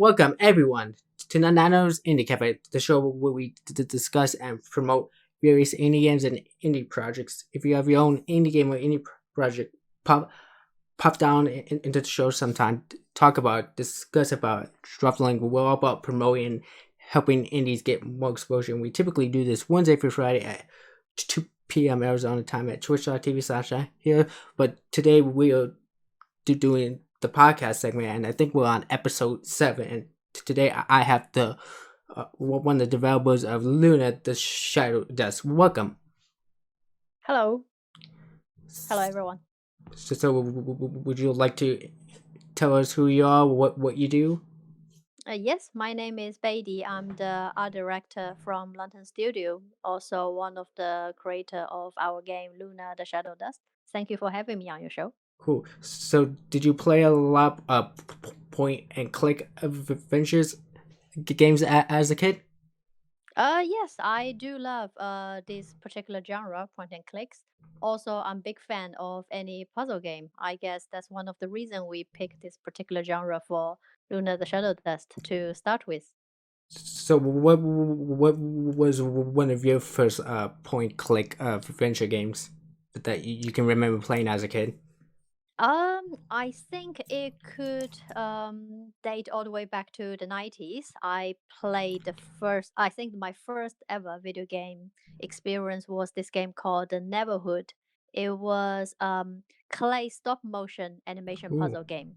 welcome everyone to Nano's Indie Cafe, the show where we discuss and promote various indie games and indie projects. If you have your own indie game or indie project, pop down into the show sometime. Talk about, discuss about, drop the link. We're all about promoting, helping indies get more exposure. And we typically do this Wednesday through Friday at 2 p.m. Arizona time at twitch.tv/here. But today we are doing the podcast segment, and I think we're on episode 7. And today I have the one of the developers of Luna, the Shadowdust. Welcome. Hello everyone. So would you like to tell us who you are, what you do? Yes, my name is Beidi. I'm the art director from London Studio, also one of the creator of our game Luna the Shadowdust. Thank you for having me on your show. Cool. So did you play a lot of point-and-click adventures games as a kid? Yes, I do love this particular genre, point and clicks. Also, I'm big fan of any puzzle game. I guess that's one of the reason we picked this particular genre for Luna the Shadowdust to start with. So what was one of your first point-click adventure games that you can remember playing as a kid? I think it could date all the way back to the 90s. I played I think my first ever video game experience was this game called The Neighborhood. It was clay stop motion animation Ooh. puzzle game.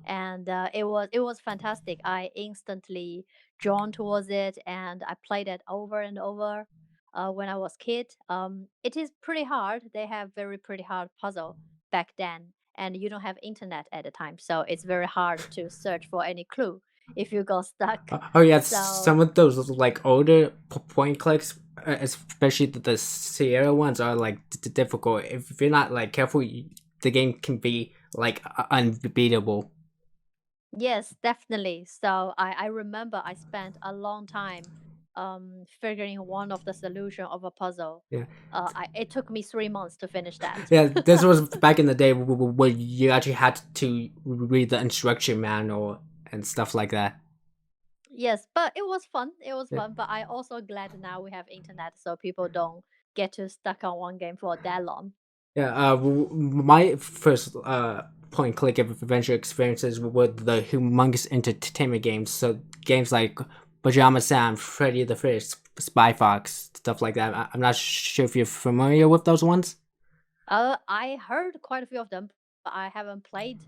And it was fantastic. I instantly drawn towards it, and I played it over and over when I was kid. It is pretty hard. They have very pretty hard puzzle back then, and you don't have internet at the time, so it's very hard to search for any clue if you got stuck. Oh yeah, So some of those like older point clicks, especially the Sierra ones, are like difficult. If you're not like careful, the game can be like unbeatable. yes, definitely. So I remember I spent a long time figuring one of the solution of a puzzle. Yeah, It took me 3 months to finish that. yeah. This was back in the day where you actually had to read the instruction manual and stuff like that. Yes, but it was fun. It was Yeah. fun. But I also glad now we have internet, so people don't get too stuck on one game for that long. Yeah, my first point click adventure experiences were the humongous entertainment games. So games like Pajama Sam, Freddy the First, Spy Fox, stuff like that. I'm not sure if you're familiar with those ones. I heard quite a few of them, but I haven't played.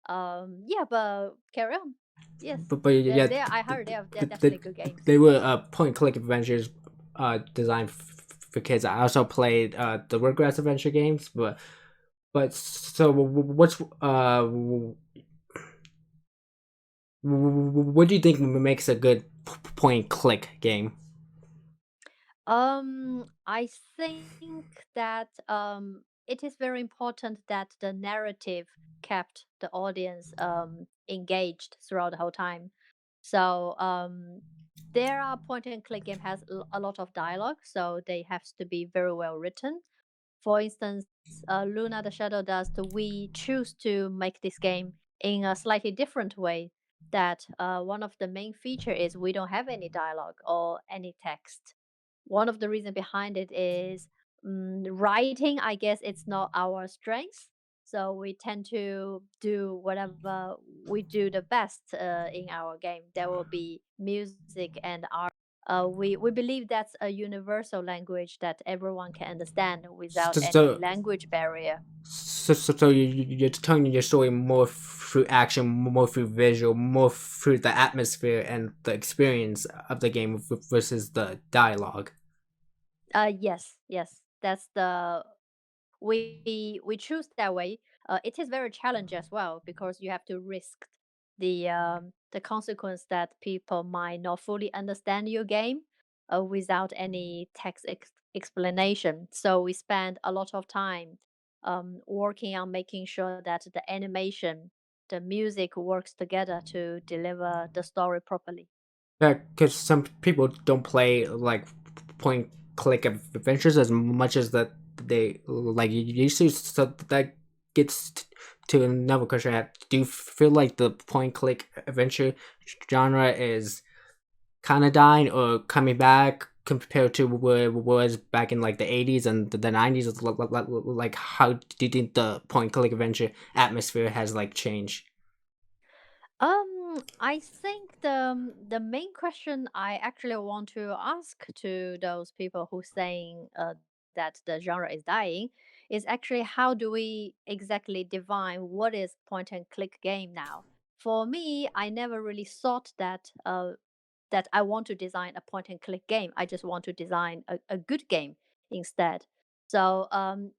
Yeah, but carry on. Yes, But yeah, I heard they're they, definitely good games. they were point click adventures designed for kids. I also played the Rugrats adventure games, but so what's what do you think makes a good point click game? I think that it is very important that the narrative kept the audience engaged throughout the whole time. So there are point and click game has a lot of dialogue, so they have to be very well written. For instance, Luna the Shadow Dust, we choose to make this game in a slightly different way. That one of the main feature is we don't have any dialogue or any text. One of the reason behind it is writing. I guess it's not our strength, so we tend to do whatever we do the best in our game. There will be music and art. We believe that's a universal language that everyone can understand without So any so language barrier. so you're telling your story more through action, more through visual, more through the atmosphere and the experience of the game versus the dialogue. Yes, that's the we choose that way. It is very challenging as well because you have to risk the consequence that people might not fully understand your game without any text explanation. So we spend a lot of time working on making sure that the animation, the music works together to deliver the story properly. Yeah, because some people don't play like point click adventures as much as that they like used to. So that gets to another question. Do you feel like the point click adventure genre is kind of dying or coming back compared to where it was back in like the 80s and the 90s? Like, how do you think the point click adventure atmosphere has like changed? I think the main question I actually want to ask to those people who saying that the genre is dying is actually how do we exactly define what is point and click game now? For me, I never really thought that I want to design a point and click game. I just want to design a good game instead. So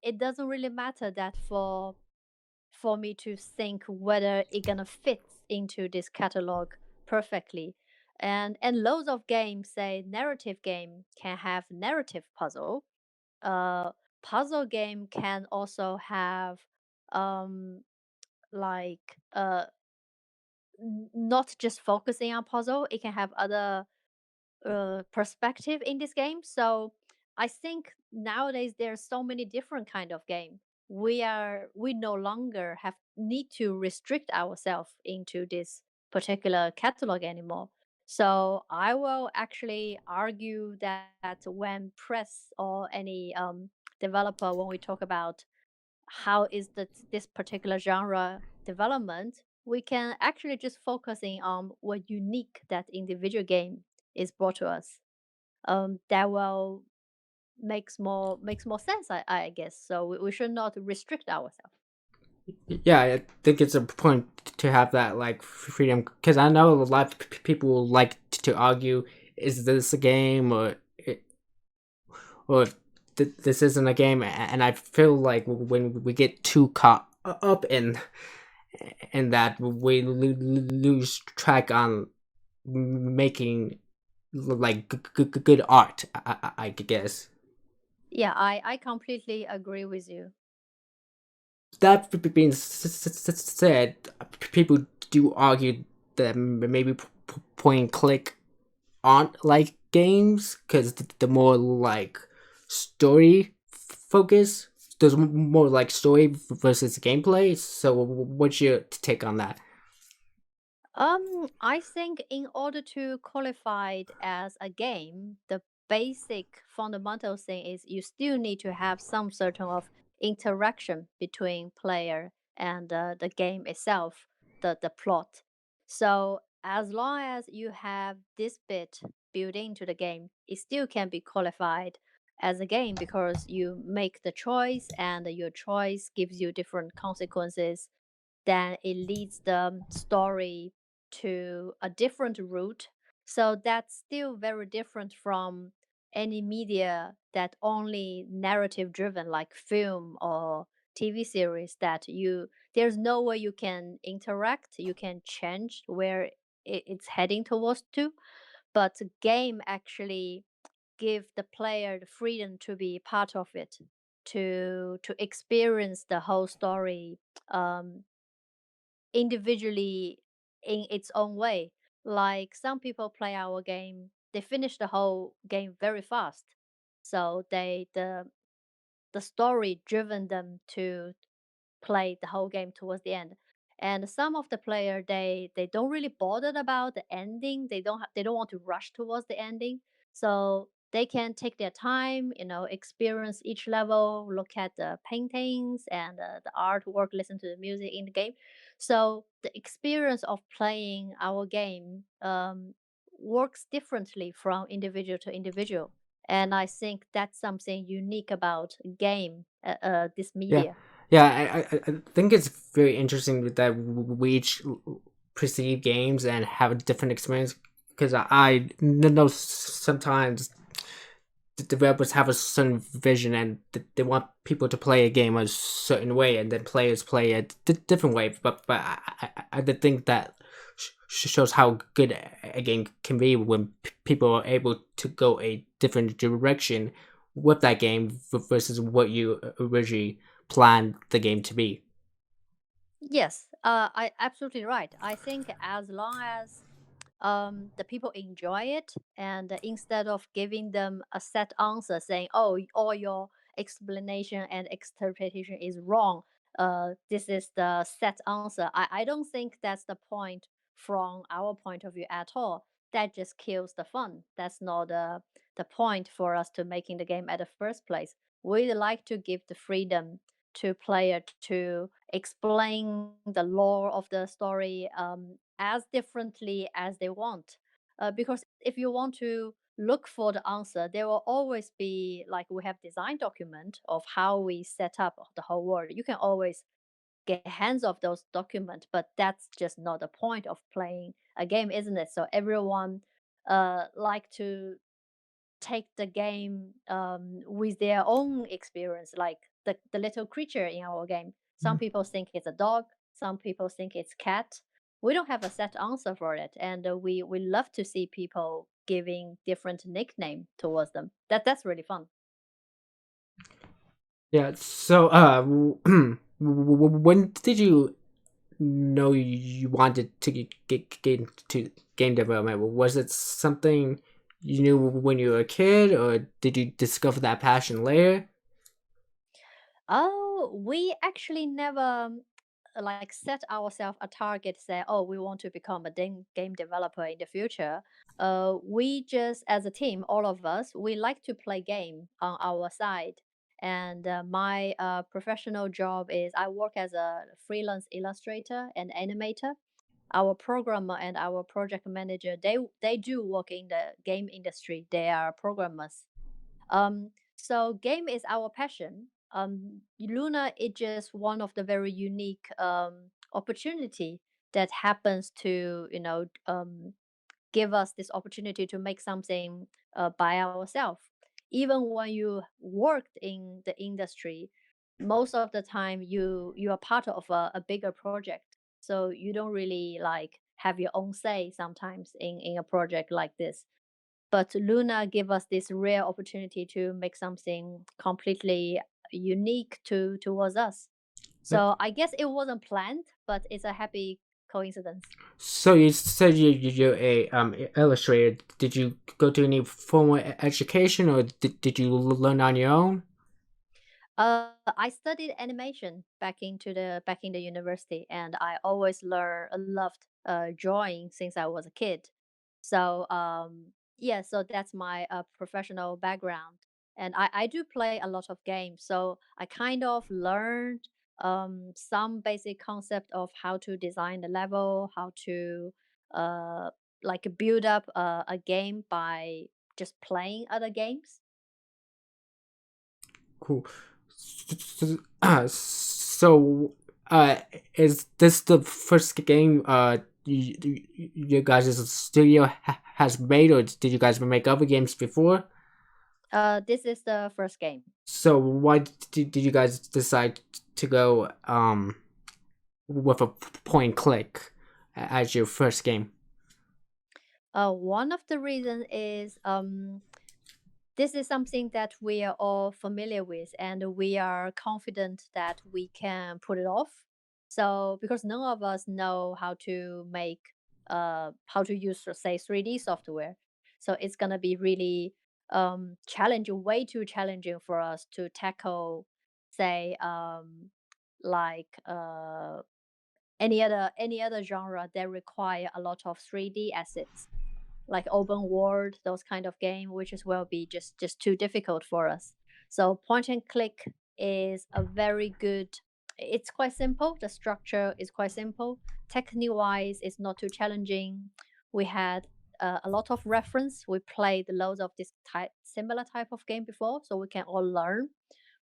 it doesn't really matter that for me to think whether it gonna fit into this catalog perfectly. And loads of games say narrative game can have narrative puzzle. Uh, Puzzle game can also have um like not just focusing on puzzle. It can have other perspective in this game. So I think nowadays there's so many different kind of game. We no longer have need to restrict ourselves into this particular catalog anymore. So I will actually argue that when press or any developer, when we talk about how is this particular genre development, we can actually just focusing on what unique that individual game is brought to us. That will makes more sense, I guess. So we should not restrict ourselves. Yeah, I think it's a point to have that like freedom because I know a lot of people like to argue: is this a game or this isn't a game? And I feel like when we get too caught up in that, we lose track on making like good art. I guess Yeah, I completely agree with you. that being said, people do argue that maybe point and click aren't like games because the more like story focus. There's more like story versus gameplay. So, what's your take on that? I think in order to qualify it as a game, the basic fundamental thing is you still need to have some sort of interaction between player and the game itself, the plot. So as long as you have this bit built into the game, it still can be qualified as a game because you make the choice and your choice gives you different consequences, then it leads the story to a different route. So that's still very different from any media that only narrative driven, like film or TV series, that there's no way you can interact, you can change where it's heading towards to. But game actually give the player the freedom to be part of it, to experience the whole story um, individually in its own way. Like some people play our game, they finish the whole game very fast. So the story driven them to play the whole game towards the end. And some of the player they don't really bothered about the ending. They don't want to rush towards the ending. So they can take their time, experience each level, look at the paintings and the artwork, listen to the music in the game. So the experience of playing our game works differently from individual to individual. And I think that's something unique about game, this Yeah, media. yeah. I think it's very interesting that we each perceive games and have a different experience. Because I know sometimes the developers have a certain vision and they want people to play a game a certain way, and then players play a different way. But I did think that shows how good a game can be when people are able to go a different direction with that game versus what you originally planned the game to be. Yes, I absolutely right. I think as long as the people enjoy it, and instead of giving them a set answer saying, "Oh, all your explanation and interpretation is wrong," this is the set answer. I don't think that's the point from our point of view at all. That just kills the fun. That's not the point for us to making the game at the first place. We like to give the freedom to player to explain the lore of the story as differently as they want. Because if you want to look for the answer, there will always be like we have design document of how we set up the whole world. You can always get hands of those documents, but that's just not the point of playing a game, isn't it? So everyone like to take the game with their own experience, like the little creature in our game. Some people think it's a dog, some people think it's cat. We don't have a set answer for it, and we love to see people giving different nickname towards them. That's really fun. Yeah. So, when did you know you wanted to get into game development? Was it something you knew when you were a kid, or did you discover that passion later? Oh, we actually never like set ourselves a target, say, oh, we want to become a game developer in the future. We just, as a team, all of us, we like to play game on our side. And my professional job is I work as a freelance illustrator and animator. Our programmer and our project manager, they do work in the game industry. They are programmers. So game is our passion. Luna is just one of the very unique opportunity that happens to give us this opportunity to make something by ourselves. Even when you worked in the industry, most of the time you are part of a bigger project, so you don't really like have your own say sometimes in a project like this. But Luna gave us this rare opportunity to make something completely unique to towards us. Uh, So I guess it wasn't planned, but it's a happy coincidence. So you said you're a illustrator. Did you go to any formal education, or did you learn on your own? I studied animation back in the university, and I always loved drawing since I was a kid. So yeah, so that's my professional background, and I do play a lot of games. So I kind of learned some basic concept of how to design the level, how to uh, like build up a game by just playing other games. Cool. So, is this the first game you guys' studio has made, or did you guys make other games before? This is the first game. So why did you guys decide to go with a point click as your first game? One of the reasons is this is something that we are all familiar with, and we are confident that we can put it off. So, because none of us know how to use, say, 3D software, so it's gonna be really challenging, way too challenging for us to tackle, say, like any other genre that require a lot of 3D assets like open world, those kind of game, which is will be just too difficult for us. So point and click is a very good. It's quite simple. The structure is quite simple. Technique wise, it's not too challenging. We had a lot of reference. We played loads of this similar type of game before, so we can all learn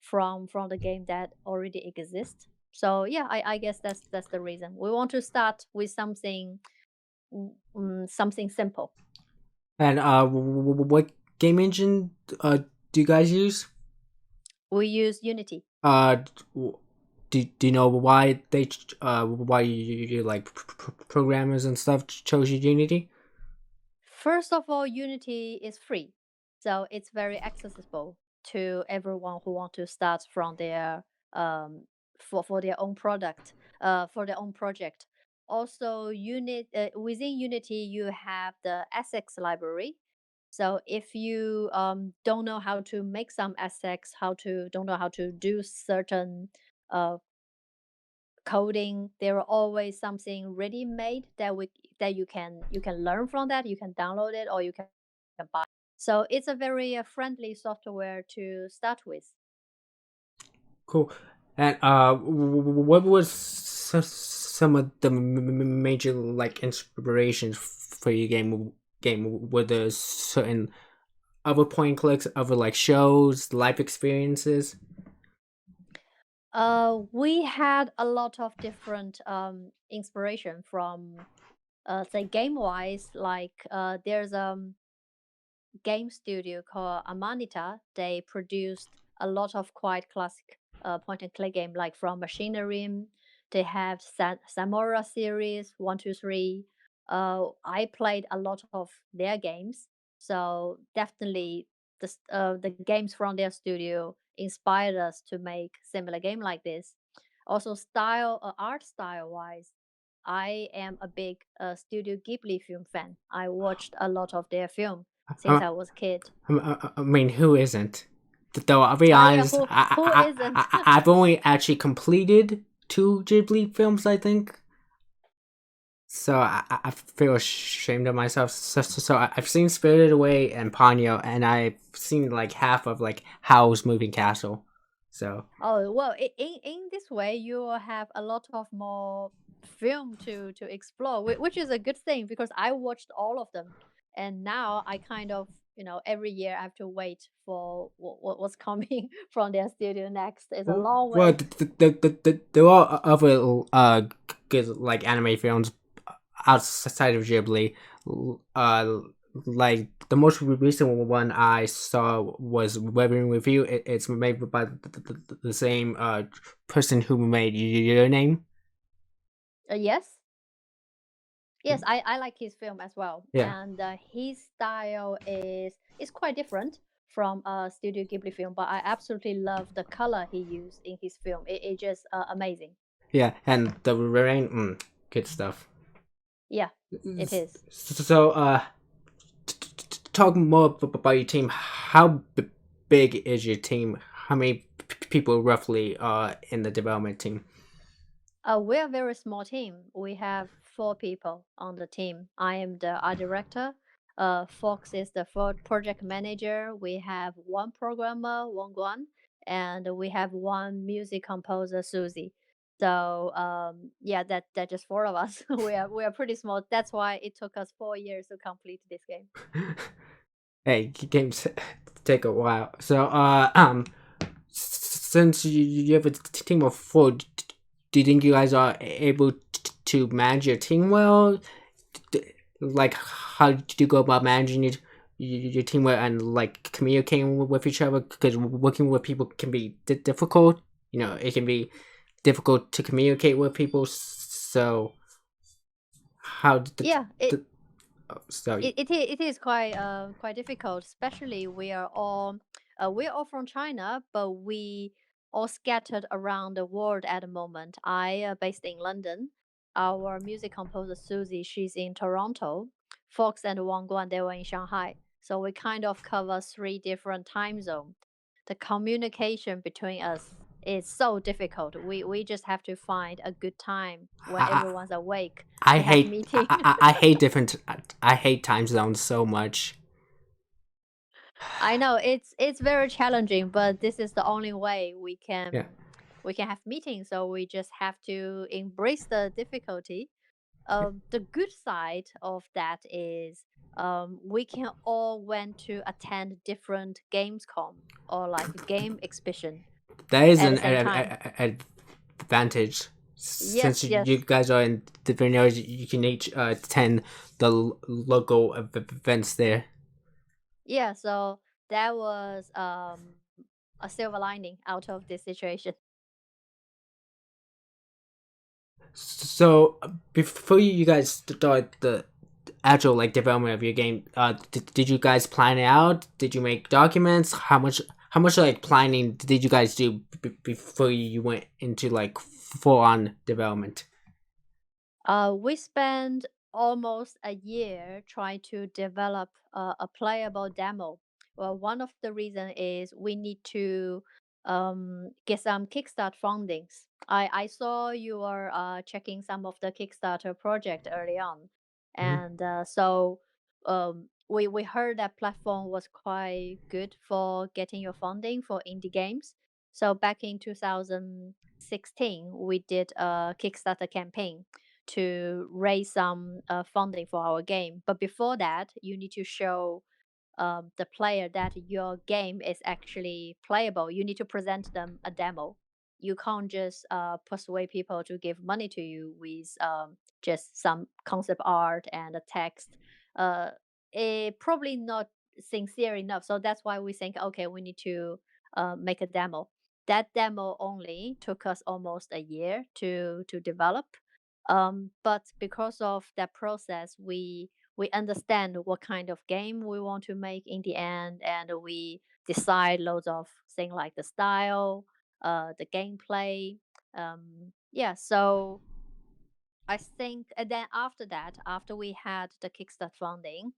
from the game that already exists. So yeah, I guess that's the reason we want to start with something something simple. And what game engine do you guys use? We use Unity. Uh, do you know why why you like programmers and stuff chose Unity? First of all, Unity is free, so it's very accessible to everyone who want to start from their for their own product, for their own project. Also, within Unity, you have the assets library. So if you don't know how to make some assets, how to don't know how to do certain uh, coding. There are always something ready made that you can learn from that. You can download it or you can buy. So it's a very friendly software to start with. Cool. And what was some of the major like inspirations for your game? Game were there certain other point clicks, other like shows, life experiences? We had a lot of different inspiration from say game wise, like there's game studio called Amanita. They produced a lot of quite classic point and click game, like from Machinery. They have Samora series 1, 2, 3. I played a lot of their games, so definitely the games from their studio inspired us to make similar game like this. Also, art style wise, I am a big Studio Ghibli film fan. I watched a lot of their film since I, I was a kid. I mean, who isn't? Though I'll be Oh yeah, honest, who isn't? I've only actually completed two Ghibli films, I think. So I feel ashamed of myself. So I've seen Spirited Away and Ponyo, and I've seen like half of like Howl's Moving Castle. So Oh well, in this way, you will have a lot of more film to explore, which is a good thing because I watched all of them, and now I kind of every year I have to wait for what's coming from their studio next. It's a long well, wait. there are other good like anime films outside of Ghibli. Uh, like the most recent one I saw was Weathering with You. It's made by the same person who made Your Name. Yes, yes, I like his film as well, Yeah, and his style is quite different from a Studio Ghibli film, but I absolutely love the color he used in his film. It just amazing. yeah, and the rain, good stuff. Yeah, it is. So, talk more about your team. How big is your team? How many people roughly are in the development team? We're a very small team. We have 4 people on the team. I am the art director. Fox is the project manager. We have one programmer, Wong Guan, and we have one music composer, Susie. So yeah, that just 4 of us. We are pretty small. That's why it took us 4 years to complete this game. Hey, games take a while. So, since you have a team of four, do you think you guys are able to manage your team well? Like, how do you go about managing your team well and like communicating with each other? Because working with people can be difficult. You know, it can be difficult to communicate with people. So, how did Yeah, it oh, sorry. it is quite difficult, especially we're all from China, but we all scattered around the world at the moment. I based in London. Our music composer Susie, she's in Toronto. Fox and Wang Guan, they were in Shanghai. So we kind of cover 3 different time zones. The communication between us is so difficult. We just have to find a good time when I, everyone's awake I to have hate meeting. I hate different I hate time zones so much. I know it's very challenging, but this is the only way Yeah, we can have meetings. So we just have to embrace the difficulty. The good side of that is we can all went to attend different Gamescom or like a game exhibition that is at the an same time. advantage Yes, since you yes, guys are in different areas. You can each attend the local events there. yeah. So that was a silver lining out of this situation. So before you guys start the actual like development of your game, did you guys plan it out? Did you make documents? How much like planning did you guys do before you went into like full on development? We spent almost a year trying to develop a playable demo. Well, one of the reason is we need to get some Kickstart fundings. I saw you were checking some of the Kickstarter project early on, Mhm. and we heard that platform was quite good for getting your funding for indie games. So back in 2016, we did a Kickstarter campaign to raise some funding for our game. But before that, you need to show the player that your game is actually playable. You need to present them a demo. You can't just persuade people to give money to you with just some concept art and a text. Uh, it probably not sincere enough. So that's why we think, okay, we need to make a demo. That demo only took us almost a year to develop. But because of that process, we understand what kind of game we want to make in the end, and we decide loads of things like the style, the gameplay. Yeah, so I think, and then after that, after we had the Kickstart funding,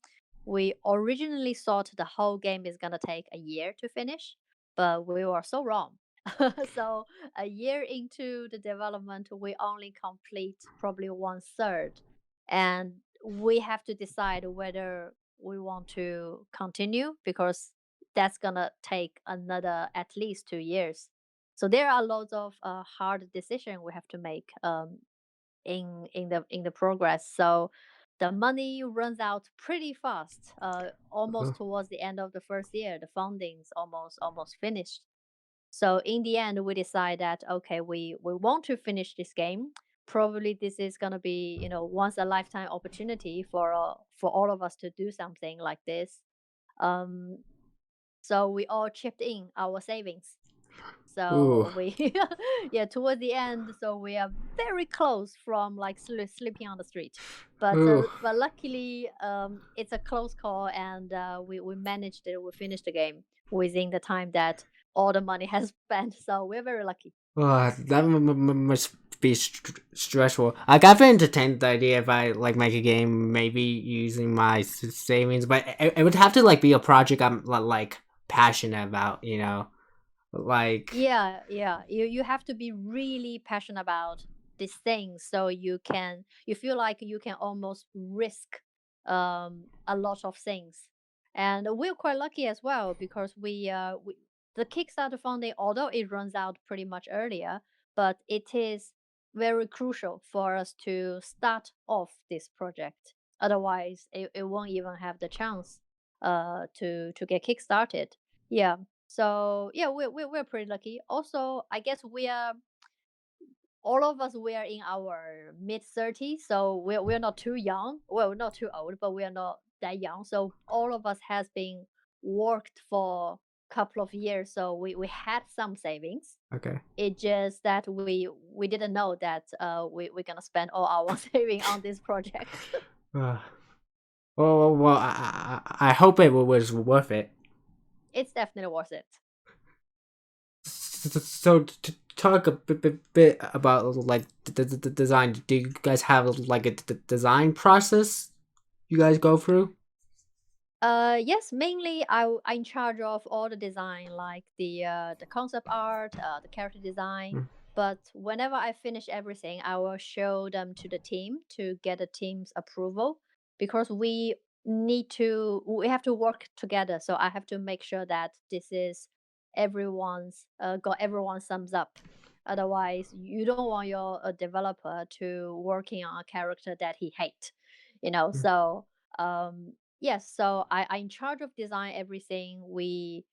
we originally thought the whole game is gonna take a year to finish, but we were so wrong. So a year into the development, we only complete probably one third, and we have to decide whether we want to continue because that's gonna take another at least 2 years. So there are lots of hard decisions we have to make. In the progress. So the money runs out pretty fast. Uh, Almost towards the end of the first year, the funding's almost finished. So in the end, we decide that okay, we want to finish this game. Probably this is gonna be once a lifetime opportunity for all of us to do something like this. Um, so we all chipped in our savings. Ooh. So we, yeah, towards the end, so we are very close from like sleeping on the street. Ooh. But luckily, it's a close call, and we managed it. We finished the game within the time that all the money has spent. So we're very lucky. That must be stressful. Like I've entertained the idea if I like make a game, maybe using my savings, but it would have to like be a project I'm like passionate about. Like. Yeah. You have to be really passionate about these things so you feel like you can almost risk a lot of things. And we're quite lucky as well because we the Kickstarter funding, although it runs out pretty much earlier, but it is very crucial for us to start off this project. Otherwise, it won't even have the chance to get kickstarted. Yeah, so yeah, we're pretty lucky. Also, I guess we are all of us. We are in our mid 30s, so we're not too young. Well, not too old, but we are not that young. So all of us has been worked for a couple of years, so we had some savings. Okay. It just that we didn't know that we're gonna spend all our saving on this project. Uh, well, I hope it was worth it. It's definitely worth it. So to talk a bit about like the design, do you guys have like a design process you guys go through? Yes, mainly I'm in charge of all the design, like the concept art, the character design. Mm. But whenever I finish everything, I will show them to the team to get the team's approval because we have to work together. So I have to make sure that this is everyone's got everyone's thumbs up. Otherwise, you don't want your developer to working on a character that he hate, Mm. So yes, so I'm in charge of design everything. We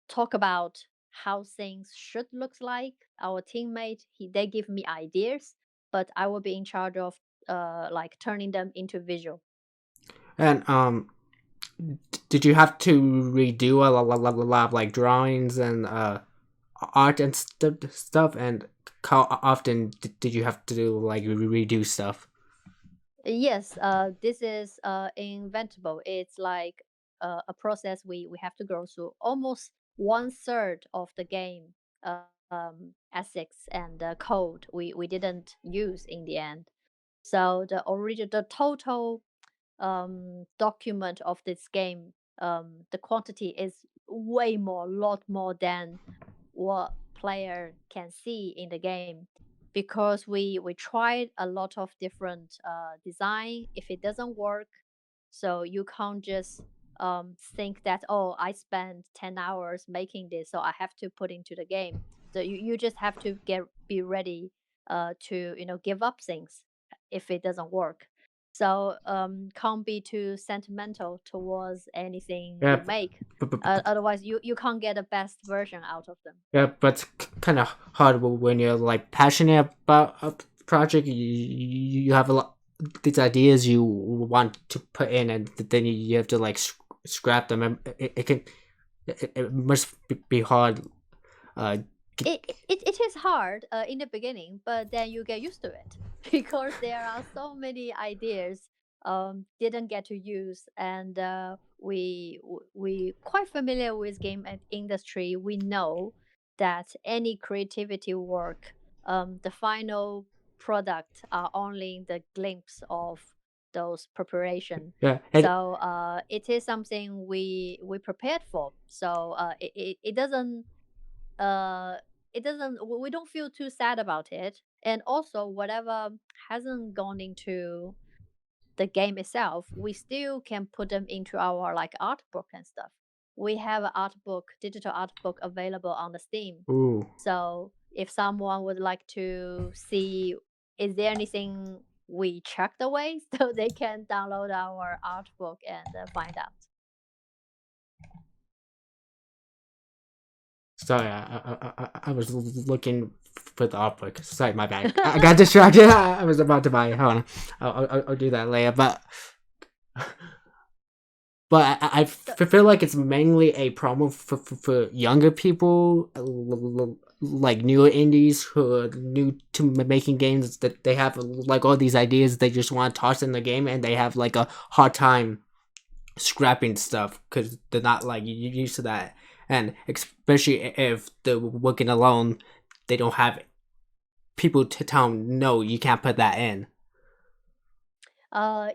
talk about how things should look like. Our teammate, they give me ideas, but I will be in charge of like turning them into visual. And did you have to redo a lot of like drawings and art and stuff? And how often did you have to do like redo stuff? Yes, this is inventable. It's like a process we have to go through. Almost one third of the game ethics and code we didn't use in the end. So the total document of this game, the quantity is way more, lot more than what player can see in the game, because we tried a lot of different design. If it doesn't work, so you can't just think that, oh, I spent 10 hours making this, so I have to put into the game. So you just have to be ready to give up things if it doesn't work. So can't be too sentimental towards anything Yeah, you make. but, Otherwise, you can't get the best version out of them. yeah, but it's kind of hard when you're like passionate about a project. You have a lot these ideas you want to put in, and then you have to like scrap them. And it must be hard. Uh, It is hard in the beginning, but then you get used to it because there are so many ideas didn't get to use, and we quite familiar with industry. We know that any creativity work, the final product are only the glimpse of those preparation. yeah, and So it is something we prepared for. So it doesn't uh we don't feel too sad about it. And also whatever hasn't gone into the game itself, we still can put them into our like art book and stuff. We have an art book, digital art book available on the Steam. ooh. So if someone would like to see, is there anything we chucked away, so they can download our art book and find out. Sorry, I was looking for the artwork. Sorry, my bad. I got distracted. I was about to buy it. Hold on, I'll do that later. But I feel like it's mainly a problem for younger people, like newer indies who are new to making games. That they have like all these ideas they just want to toss in the game, and they have like a hard time scrapping stuff because they're not like used to that, and especially if they're working alone, they don't have people to tell them no, you can't put that in.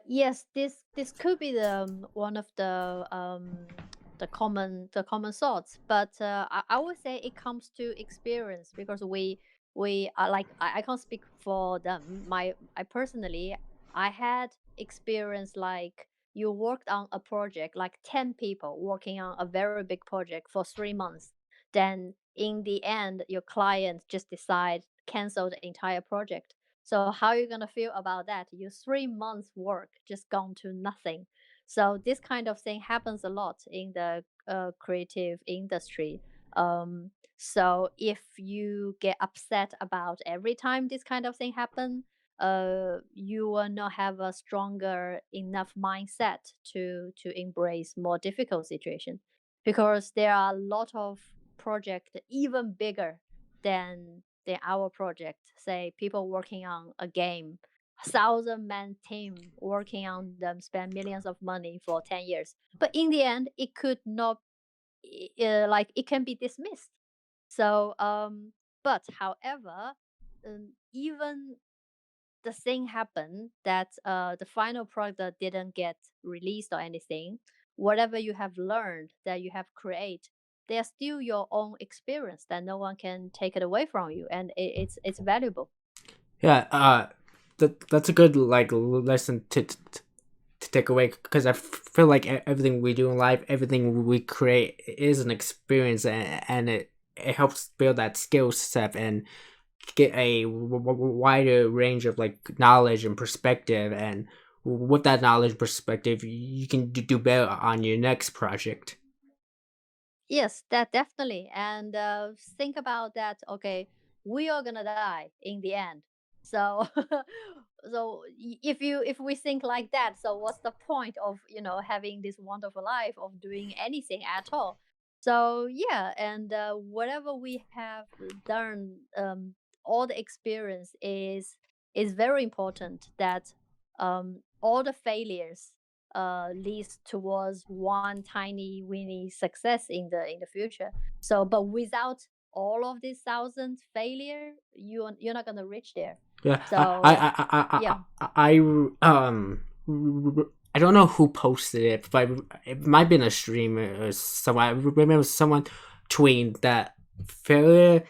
Yes, this could be one of the common thoughts, but I would say it comes to experience, because we are like, I can't speak for them. I personally, I had experience like you worked on a project, like 10 people working on a very big project for 3 months. Then in the end, your client just decide cancel the entire project. So how are you gonna feel about that? Your 3 months work just gone to nothing. So this kind of thing happens a lot in the creative industry. So if you get upset about every time this kind of thing happen, you will not have a stronger enough mindset to embrace more difficult situation, because there are a lot of projects even bigger than our project. Say people working on a game, 1,000-man team working on them, spend millions of money for 10 years. But in the end, it could not, like it can be dismissed. So, but however, even the thing happened that the final product didn't get released or anything, whatever you have learned that you have created, they're still your own experience that no one can take it away from you, and it's valuable. Yeah, that's a good like lesson to take away because I feel like everything we do in life, everything we create is an experience, and it helps build that skill set and get a wider range of like knowledge and perspective, and with that knowledge perspective you can do better on your next project. Yes, that definitely. And think about that. Okay, we are gonna die in the end. So, if we think like that, so what's the point of having this wonderful life of doing anything at all? So yeah, and whatever we have done, all the experience is very important. That all the failures leads towards one tiny weeny success in the future. So, but without all of these thousand failure, you're not gonna reach there. Yeah, So, yeah. I don't know who posted it, but it might have been a stream or someone. I remember someone tweeting that failure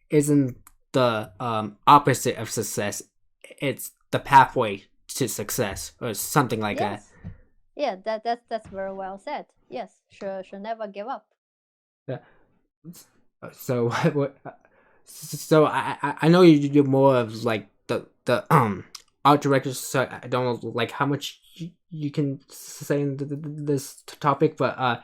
isn't the opposite of success. It's the pathway to success, or something like that. Yes. Yeah, that's very well said. Yes, should never give up. Yeah. So so I know you're more of like the art director. So I don't know like how much you can say in this topic, but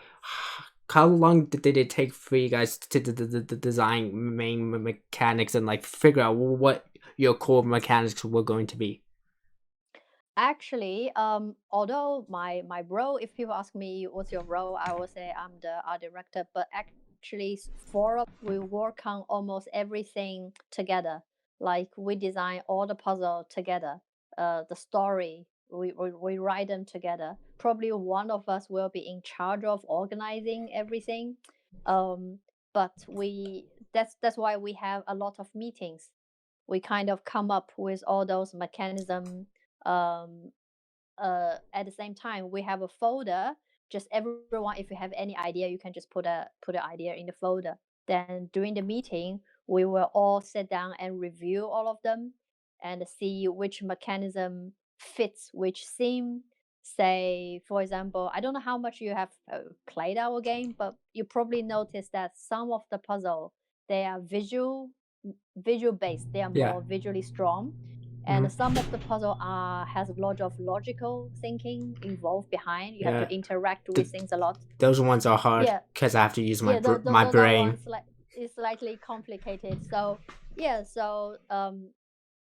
how long did it take for you guys to design main mechanics and like figure out what your core mechanics were going to be? Actually, although my role, if people ask me what's your role, I will say I'm the art director. But actually, four of we work on almost everything together. Like we design all the puzzle together. The story we write them together. Probably one of us will be in charge of organizing everything. Um, but that's why we have a lot of meetings. We kind of come up with all those mechanism um, at the same time we have a folder, just everyone, if you have any idea you can just put an idea in the folder. Then during the meeting we will all sit down and review all of them and see which mechanism fits which theme. Say for example, I don't know how much you have played our game, but you probably noticed that some of the puzzle, they are visual based, they are Yeah. more visually strong, and Hmm. some of the puzzle are has a lot of logical thinking involved behind. You have Yeah. to interact with The, things a lot. those ones are hard Yeah, because I have to use yeah, my that brain. one's like is slightly complicated. So yeah, so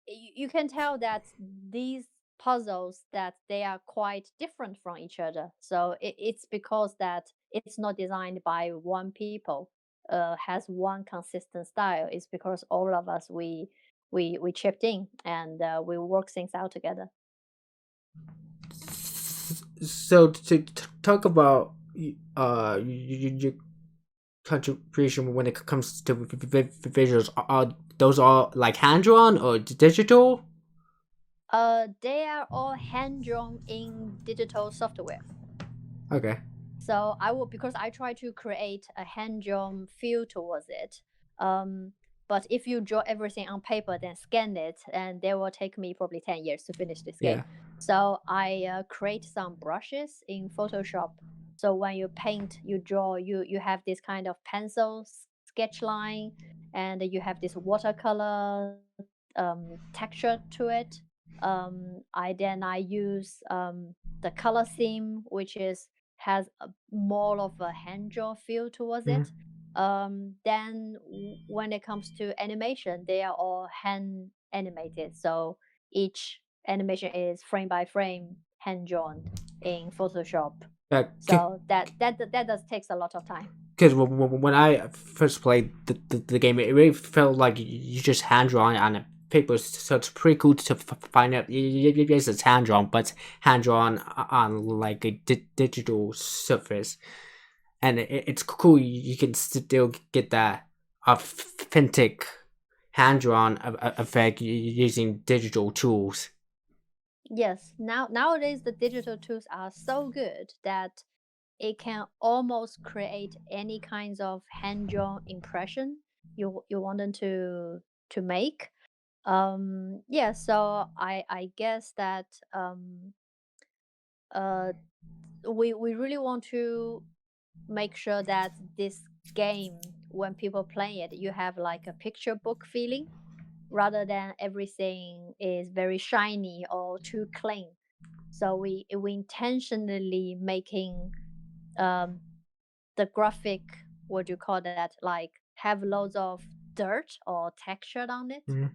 you can tell that these puzzles that they are quite different from each other. So it's because that it's not designed by one people, has one consistent style. It's because all of us we chipped in and we work things out together. So to talk about your contribution when it comes to visuals, are those all like hand drawn or digital? They are all hand drawn in digital software. Okay. So I will, because I try to create a hand drawn feel towards it. Um, but if you draw everything on paper, then scan it, and they will take me probably 10 years to finish this game. Yeah. So I create some brushes in Photoshop. So when you paint, you draw, you have this kind of pencil sketch line, and you have this watercolor texture to it. I use the color theme, which is has a more of a hand draw feel towards it. Mhm. Then when it comes to animation, they are all hand animated. So each animation is frame by frame hand drawn in Photoshop. Yeah. So that does takes a lot of time. Because when I first played the game, it really felt like you just hand drawn it on a paper. So it's pretty cool to find out. Yes, it's hand drawn, but hand drawn on like a digital surface, and it's cool. You can still get that authentic hand drawn effect using digital tools. Yes, nowadays the digital tools are so good that it can almost create any kinds of hand drawn impression you want them to make. Yeah, so I guess that uh we really want to make sure that this game, when people play it, you have like a picture book feeling rather than everything is very shiny or too clean. So we intentionally making um the graphic, what do you call that, like have loads of dirt or texture on it, Mhm.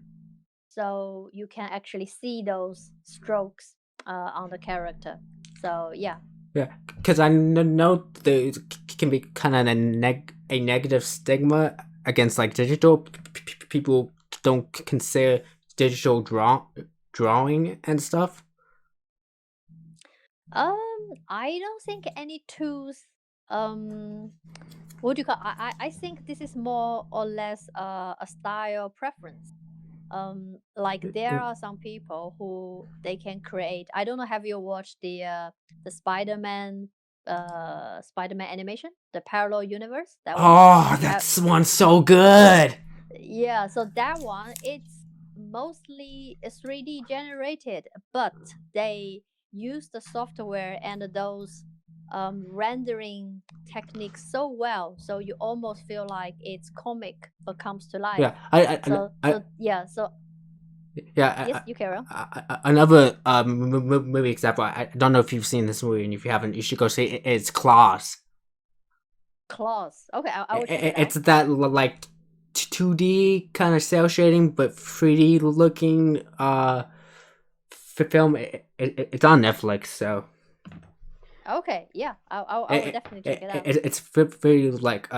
so you can actually see those strokes on the character. So yeah. Yeah, because I know there can be kind of a negative stigma against like digital. People don't consider digital drawing and stuff. I don't think any tools. Um, what do you call? I think this is more or less a style preference. Like there Yeah. are some people who they can create. I don't know. Have you watched the Spider-Man Spider-Man animation, the parallel universe, that one. Oh, You have that's one so good. Yeah, so that one, it's mostly 3D generated, but they use the software and those rendering techniques so well, so you almost feel like it's comic but comes to life. Yeah, So yeah, so yeah. yes, you carry on. Another movie example. I don't know if you've seen this movie, and if you haven't, you should go see it. It's Claws. Claws. Okay, I will check it It's out. that like 2D kind of cell shading, but 3D looking film. It's on Netflix, so Okay, yeah, I will definitely check it out. it's very like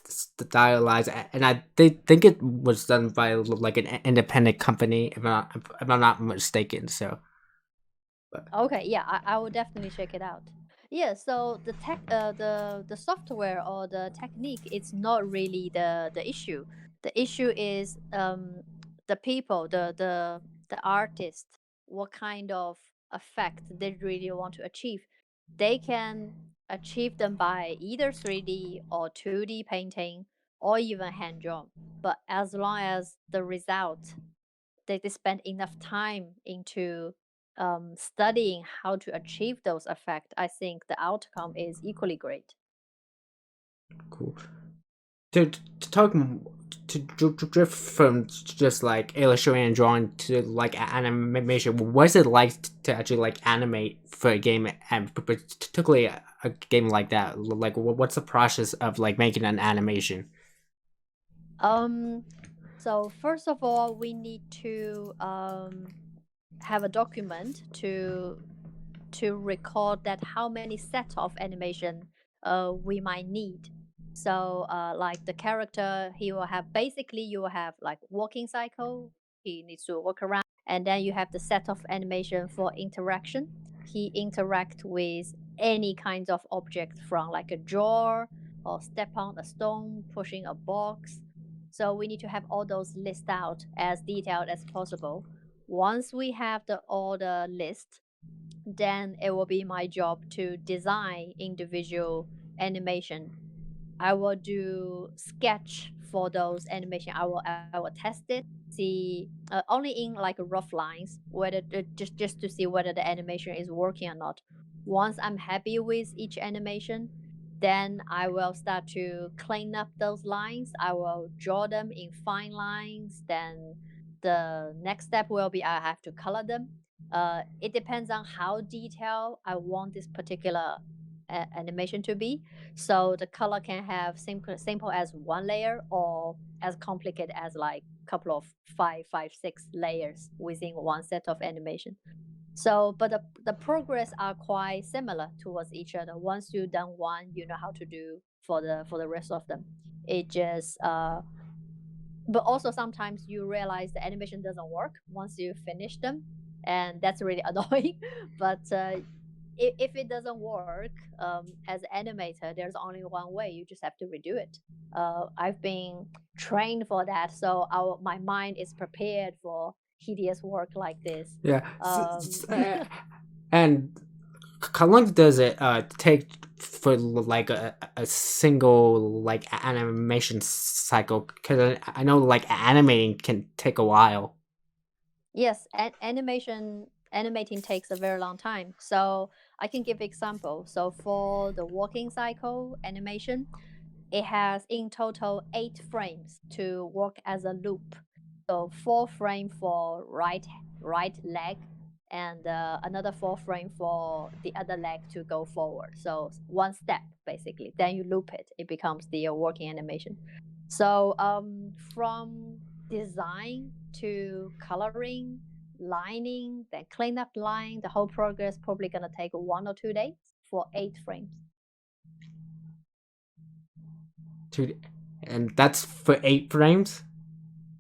stylized, and I think it was done by like an independent company, if I'm not mistaken. So, but Okay, yeah, I will definitely check it out. Yeah, so the software or the technique, it's not really the issue. The issue is the people, the artist, what kind of effect they really want to achieve. They can achieve them by either 3D or 2D painting or even hand drawn. But as long as the result they spend enough time into studying how to achieve those effects, I think the outcome is equally great. cool. To talk to drift from just like illustrating and drawing to like animation, what's it like to actually like animate for a game, and particularly a game like that? Like, what's the process of like making an animation? Um, so first of all, we need to have a document to record that how many set of animation we might need. So like the character, he will have basically you will have like walking cycle. He needs to walk around, and then you have the set of animation for interaction. He interact with any kinds of object from like a drawer or step on a stone, pushing a box. So we need to have all those list out as detailed as possible. Once we have the all the list, then it will be my job to design individual animation. I will do sketch for those animation. I will test it, see only in like rough lines whether just to see whether the animation is working or not. Once I'm happy with each animation, then I will start to clean up those lines. I will draw them in fine lines. Then the next step will be I have to color them. It depends on how detailed I want this particular animation to be. So the color can have simple as one layer or as complicated as like couple of five, 6 layers within one set of animation. So, but the progress are quite similar towards each other. Once you done one, you know how to do for the rest of them. It just but also sometimes you realize the animation doesn't work once you finish them, and that's really annoying. But if it doesn't work, as an animator, there's only one way. You just have to redo it. I've been trained for that, so my mind is prepared for hideous work like this. Yeah, Um, and how long does it take for like a single like animation cycle? Because I know like animating can take a while. yes, animating takes a very long time. So I can give example. So for the walking cycle animation, it has in total 8 frames to work as a loop. So 4 frame for right leg, and another 4 frame for the other leg to go forward. So one step basically. Then you loop it. It becomes the working animation. So from design to coloring, lining, then clean up line, the whole progress probably gonna take 1 or 2 days for 8 frames. To, and that's for 8 frames.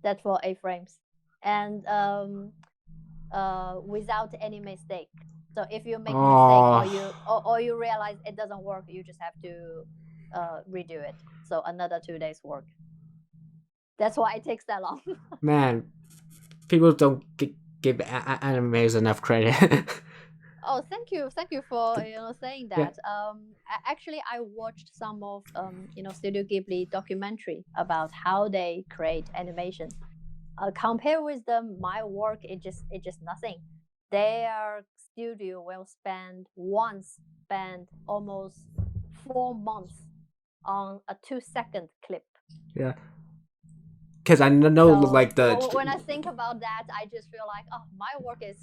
That's for 8 frames. And without any mistake. So if you make a mistake or Oh or you realize it doesn't work, you just have to redo it. So another 2 days work. That's why it takes that long. man, people don't give animes enough credit. Oh, thank you for saying Yeah, that. Actually, I watched some of Studio Ghibli documentary about how they create animation. Compare with my work, it just nothing. Their studio will spend almost 4 months on a 2 second clip. yeah. Because I know So like the when I think about that, I just feel like, oh, my work is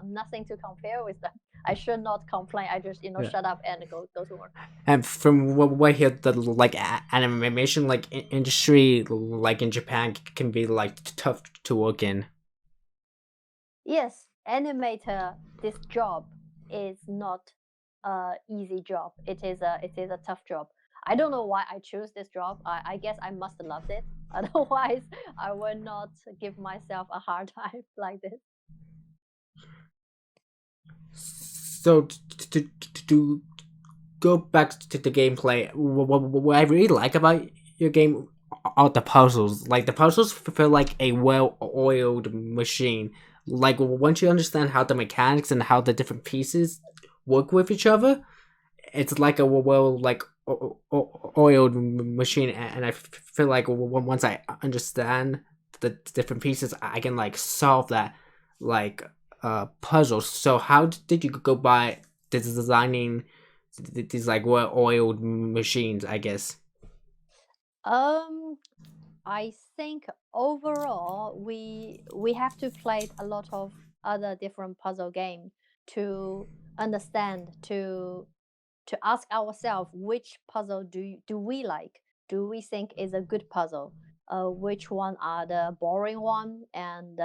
nothing to compare with them. I should not complain. I just yeah. shut up and go to work. And from what I hear, the like animation like industry like in Japan can be like tough to work in. Yes, animator. This job is not a easy job. It is a tough job. I don't know why I choose this job. I guess I must love it. Otherwise, I would not give myself a hard time like this. So to go back to the gameplay, what I really like about your game are the puzzles. Like the puzzles feel like a well-oiled machine. Like once you understand how the mechanics and how the different pieces work with each other, it's like a well like oiled machine. And I feel like once I understand the different pieces, I can like solve that like puzzle. So how did you go by designing these like well oiled machines, I guess? Um, I think overall we have to play a lot of other different puzzle game to understand to ask ourselves which puzzle do we like, do we think is a good puzzle, which one are the boring one, and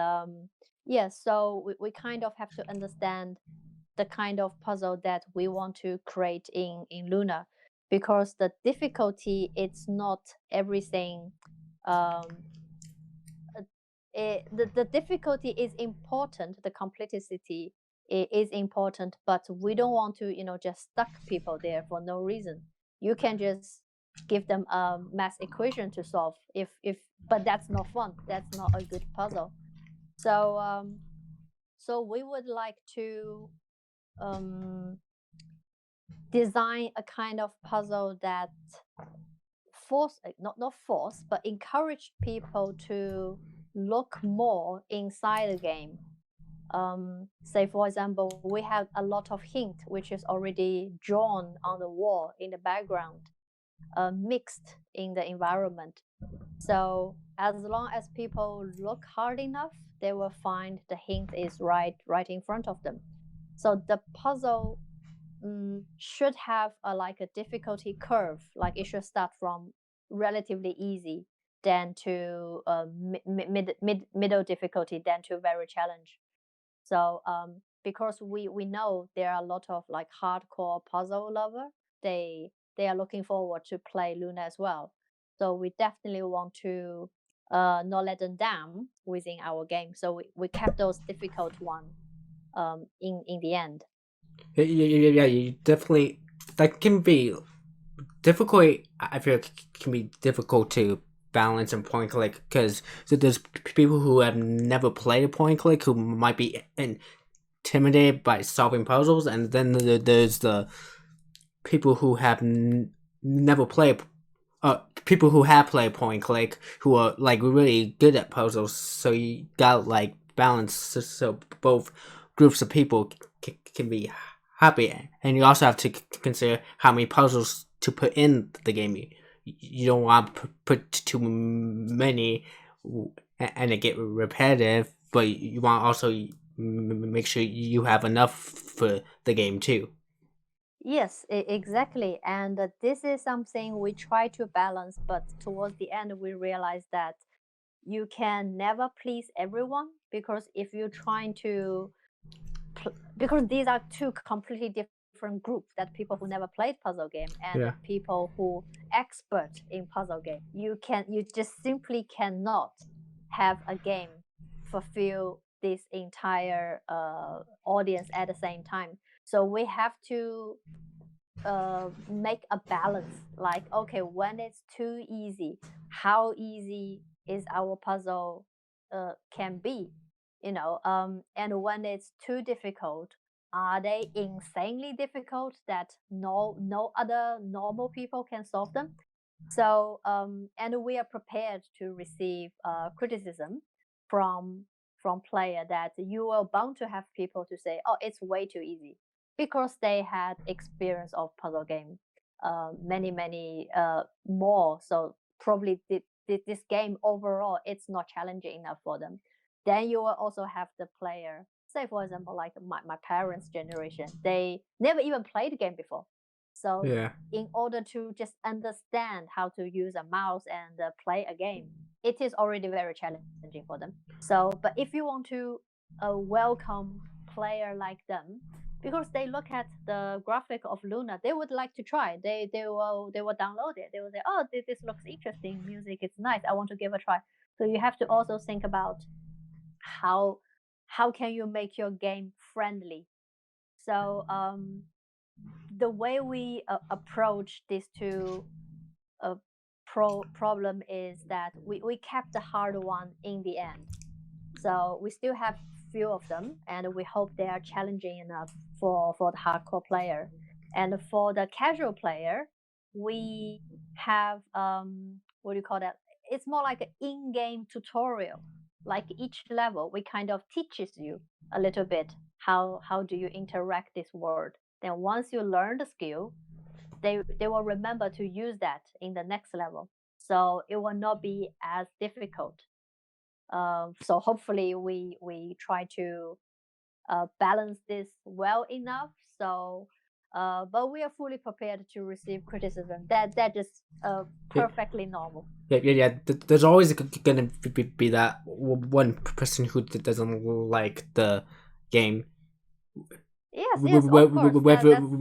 yeah, so we kind of have to understand the kind of puzzle that we want to create in Luna, because the difficulty, it's not everything. um the difficulty is important, the complexity is important, but we don't want to just stuck people there for no reason. You can just give them a math equation to solve, if but that's not fun, that's not a good puzzle. So we would like to um design a kind of puzzle that not force, but encourage people to look more inside the game. Say for example, we have a lot of hint which is already drawn on the wall in the background, mixed in the environment. So as long as people look hard enough, they will find the hint is right in front of them. So the puzzle should have a difficulty curve. Like it should start from relatively easy, then to middle difficulty, then to very challenge. So because we know there are a lot of like hardcore puzzle lover, they are looking forward to play Luna as well. So we definitely want to not let them down within our game. So we kept those difficult one in the end. Yeah, you definitely that can be difficult. I feel like can be difficult to balance and point click because so there's people who have never played a point click who might be intimidated by solving puzzles, and then there's the people who have never played. People who have played point click who are like really good at puzzles. So you got like balance so both groups of people can be happy, and you also have to consider how many puzzles to put in the game. You don't want to put too many and it get repetitive, but you want also make sure you have enough for the game too. Yes, exactly. And this is something we try to balance, but towards the end, we realize that you can never please everyone, because if you're trying to because these are two completely different groups, that people who never played puzzle game and the Yeah. people who expert in puzzle game. You just simply cannot have a game fulfill this entire audience at the same time. So we have to make a balance, like, okay, when it's too easy, how easy is our puzzle can be, and when it's too difficult, are they insanely difficult that no other normal people can solve them? So, and we are prepared to receive criticism from player that you are bound to have people to say, "Oh, it's way too easy," because they had experience of puzzle game, many more. So probably this game overall, it's not challenging enough for them. Then you will also have the player. Say for example, like my parents' generation, they never even played the game before. So Yeah. in order to just understand how to use a mouse and play a game, it is already very challenging for them. So, but if you want to welcome player like them, because they look at the graphic of Luna, they would like to try. They will download it. They will say, "Oh, this looks interesting. Music is nice. I want to give a try." So you have to also think about how how can you make your game friendly. So the way we approach these two problem is that we kept the hard one in the end. So we still have few of them, and we hope they are challenging enough for the hardcore player. And for the casual player, we have what do you call that? It's more like an in-game tutorial. Like each level, we kind of teaches you a little bit how do you interact this world. Then once you learn the skill, they will remember to use that in the next level. So it will not be as difficult. So hopefully we try to balance this well enough. So, but we are fully prepared to receive criticism. That is Yeah. perfectly normal. Yeah. There's always gonna be that one person who doesn't like the game, Yes, yes, of course.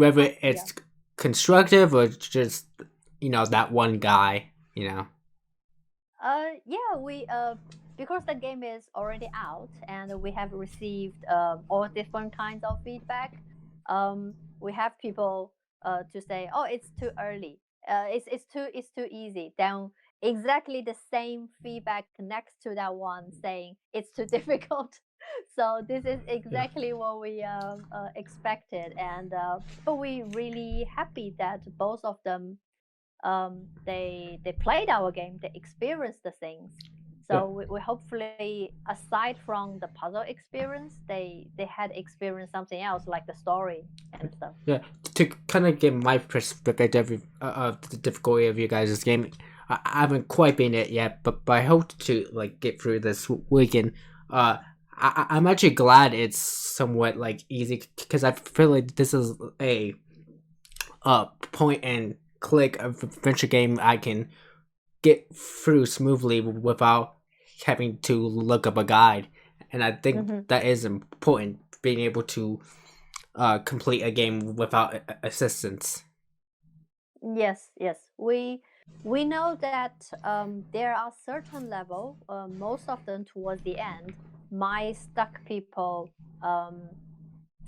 whether Yeah. it's constructive or just that one guy. Yeah, we because the game is already out and we have received all different kinds of feedback. We have people to say, "Oh, it's too early. It's too easy." Then exactly the same feedback next to that one saying it's too difficult. So this is Yeah. exactly what we expected, and but we really happy that both of them they played our game, they experienced the things. Yeah. So we hopefully, aside from the puzzle experience, they had experienced something else like the story and stuff. Yeah, to kind of get my perspective of the difficulty of you guys' game, I haven't quite been it yet, but I hope to like get through this weekend. I'm actually glad it's somewhat like easy because I feel like this is a point and click adventure game I can get through smoothly without having to look up a guide, and I think Hmm. that is important. Being able to complete a game without assistance. Yes, yes. We know that there are certain level, most of them towards the end, might stuck people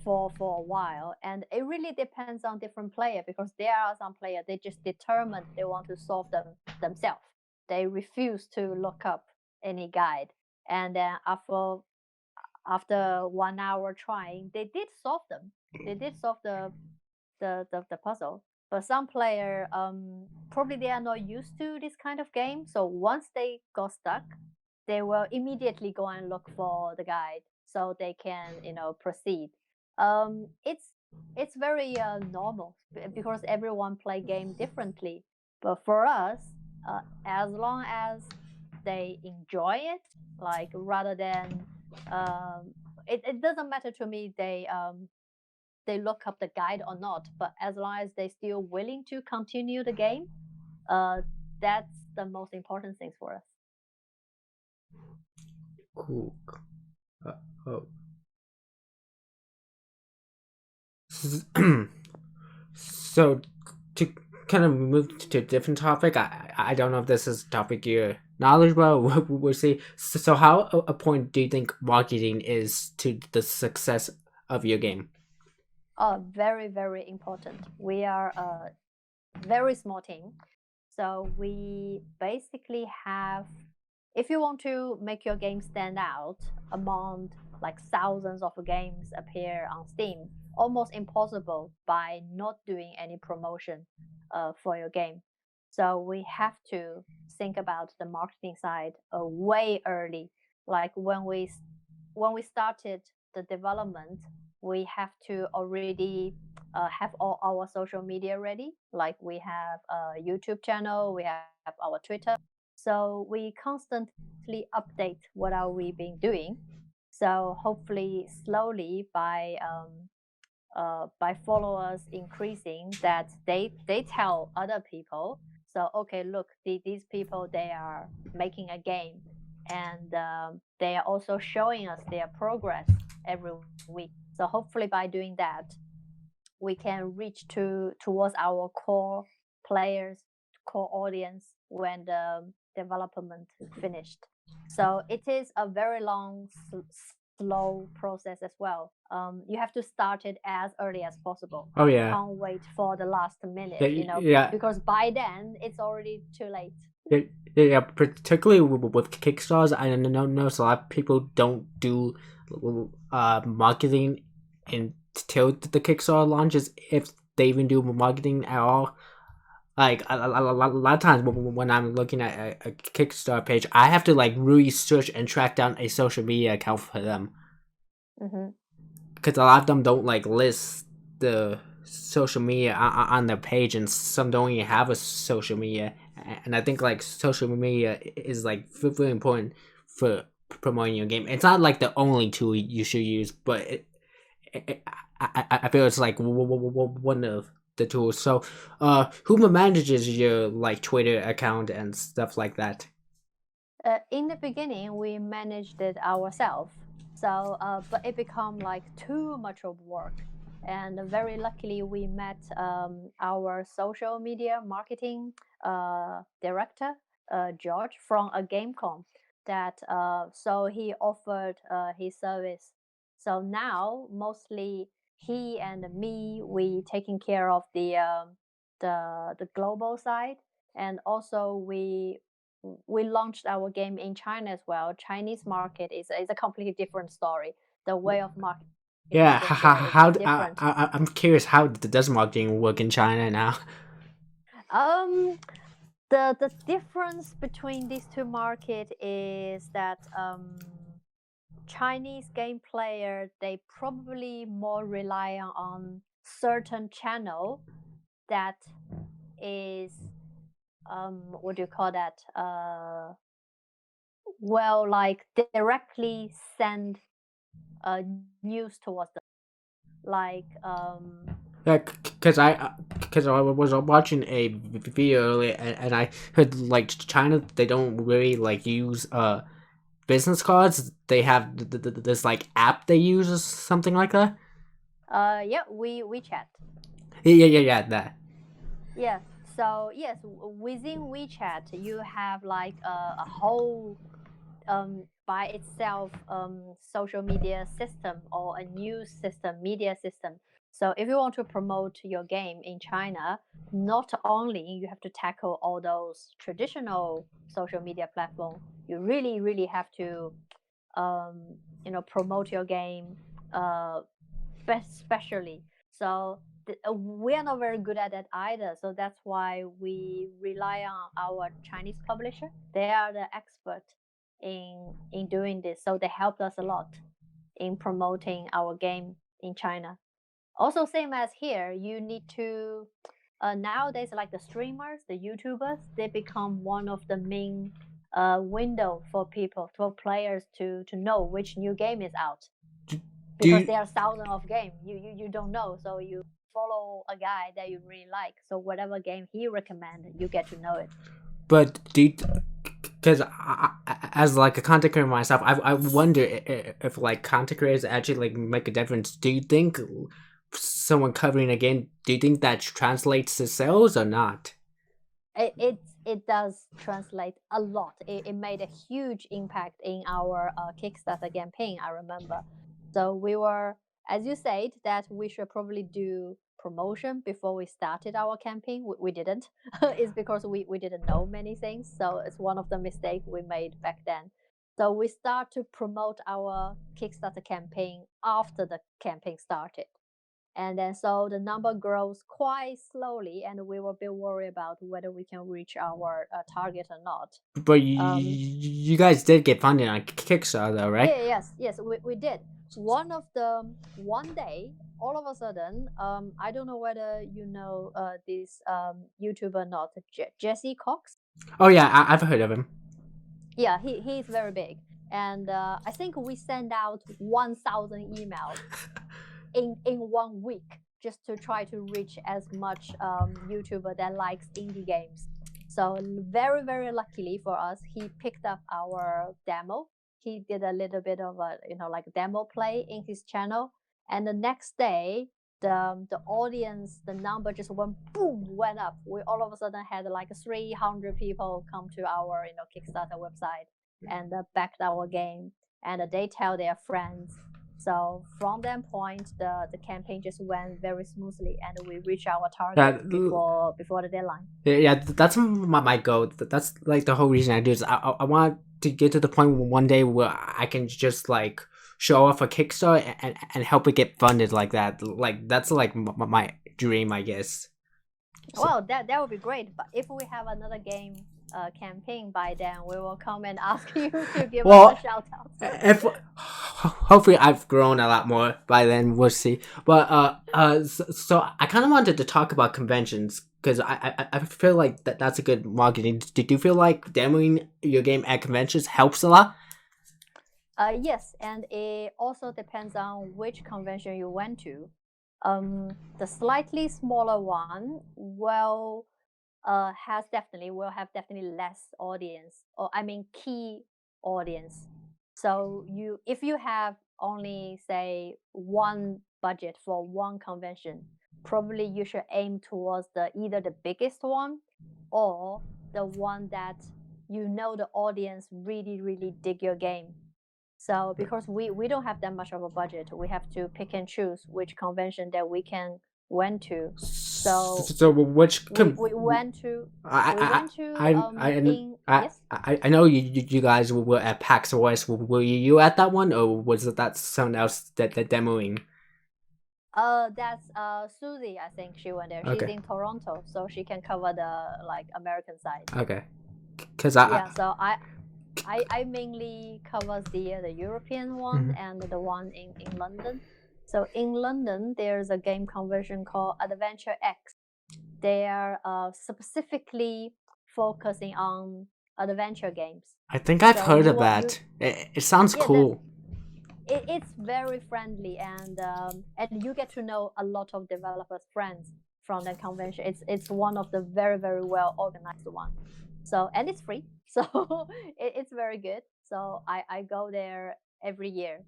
for a while, and it really depends on different player because there are some player they just determined they want to solve them themselves. They refuse to look up any guide, and then after 1 hour trying, they did solve them. They did solve the puzzle. But some player probably they are not used to this kind of game. So once they got stuck, they will immediately go and look for the guide so they can proceed. It's very normal because everyone play game differently. But for us, as long as they enjoy it, like rather than it doesn't matter to me they look up the guide or not, but as long as they still willing to continue the game, uh, that's the most important things for us. Cool. Uh, oh. So to kind of move to a different topic, I don't know if this is a topic you're knowledgeable. We'll see. So how a point do you think marketing is to the success of your game? Very, very important. We are a very small team. So we basically have, if you want to make your game stand out among like thousands of games appear on Steam, almost impossible by not doing any promotion for your game. So we have to think about the marketing side way early. Like when we started the development, we have to already have all our social media ready. Like we have a YouTube channel, we have our Twitter. So we constantly update what are we been doing. So hopefully, slowly by followers increasing, that they tell other people. So okay, look, these people they are making a game, and they are also showing us their progress every week. So hopefully, by doing that, we can reach to towards our core players, core audience when the development is finished. So it is a very long, slow process as well. You have to start it as early as possible. Oh You yeah. can't wait for the last Yeah, minute, yeah, because by then it's already too late. yeah, yeah. Particularly with Kickstarters, I notice a lot of people don't do marketing until the Kickstarter launches, if they even do marketing at all. Like a lot of times when I'm looking at a Kickstarter page, I have to like really search and track down a social media account for them, Hmm. because a lot of them don't like list the social media on their page, and some don't even have a social media. And I think like social media is like really important for promoting your game. It's not like the only tool you should use, but I feel it's like one of the tools. So, who manages your like Twitter account and stuff like that? In the beginning, we managed it ourselves. So, but it become like too much of work. And very luckily, we met our social media marketing director, George, from a Gamecom. That so he offered his service. So now, mostly he and me, we taking care of the global side, and also we launched our game in China as well. Chinese market is a completely different story. The way of marketing Yeah, game there is different. I'm curious, how does marketing work in China now? Um, the difference between these two market is that Chinese game player they probably more rely on certain channel that is what do you call that well, like directly send uh, news towards them. Like, Yeah, because I was watching a video earlier, and I heard like China, they don't really like use business cards. They have this like app they use or something like that. yeah, we chat. Yeah, that. Yeah. So yes, within WeChat, you have like a whole by itself social media system or a news system, media system. So if you want to promote your game in China, not only you have to tackle all those traditional social media platform, you really have to promote your game uh, specially. So we are not very good at that either. So that's why we rely on our Chinese publisher. They are the expert in doing this. So they helped us a lot in promoting our game in China. Also, same as here, you need to nowadays like the streamers, the YouTubers, they become one of the main window for people, for players to know which new game is out, Do because you, there are thousands of games you don't know, so you follow a guy that you really like, so whatever game he recommend you get to know it. but do you, because as like a content creator myself, I wonder if like content creators actually like make a difference. Do you think someone covering a game? Do you think that translates to sales or not? It does translate a lot. It made a huge impact in our Kickstarter campaign, I remember. So we were, as you said, that we should probably do promotion before we started our campaign. We didn't. It's because we didn't know many things. So it's one of the mistakes we made back then. So we start to promote our Kickstarter campaign after the campaign started. And then so the number grows quite slowly, and we were a bit worried about whether we can reach our target or not. But you guys did get funded on Kickstarter, right? Yes, we did. One day, all of a sudden, I don't know whether you know this YouTuber or not, Jesse Cox. Oh yeah, I've heard of him. Yeah, he's very big, and I think we send out 1,000 emails in 1 week just to try to reach as much YouTuber that likes indie games. So very luckily for us, he picked up our demo. He did a little bit of a like demo play in his channel, and the next day the audience, the number just went up. We all of a sudden had like 300 people come to our Kickstarter website and backed our game, and they tell their friends. So from that point, the campaign just went very smoothly, and we reached our target before the deadline. Yeah, that's my goal. That's like the whole reason I do is I want to get to the point where one day where I can just like show off a Kickstarter and help it get funded like that. Like that's like my dream, I guess. Well, that would be great. But if we have another game campaign by then, we will come and ask you to give us a shout out. If hopefully I've grown a lot more by then, we'll see. But so I kind of wanted to talk about conventions because I feel like that's a good marketing. Did you feel like demoing your game at conventions helps a lot? Yes, and it also depends on which convention you went to. The slightly smaller one will have definitely less audience, or I mean key audience. So if you have only say one budget for one convention, probably you should aim towards either the biggest one or the one that the audience really dig your game. So because we don't have that much of a budget, we have to pick and choose which convention that we can went to. So which we went to yes. I know you guys were at PAX West. Were you at that one, or was that someone else that demoing? That's Susie. I think she went there. She's Okay. in Toronto, so she can cover the like American side. Okay. Because so I mainly covers the European one and the one in London. So in London, there's a game convention called Adventure X. They are specifically focusing on adventure games. I think I've heard of that. It sounds cool. It's very friendly, and you get to know a lot of developers' friends from the convention. It's one of the very well organized one. So and it's free, so it's very good. So I go there every year,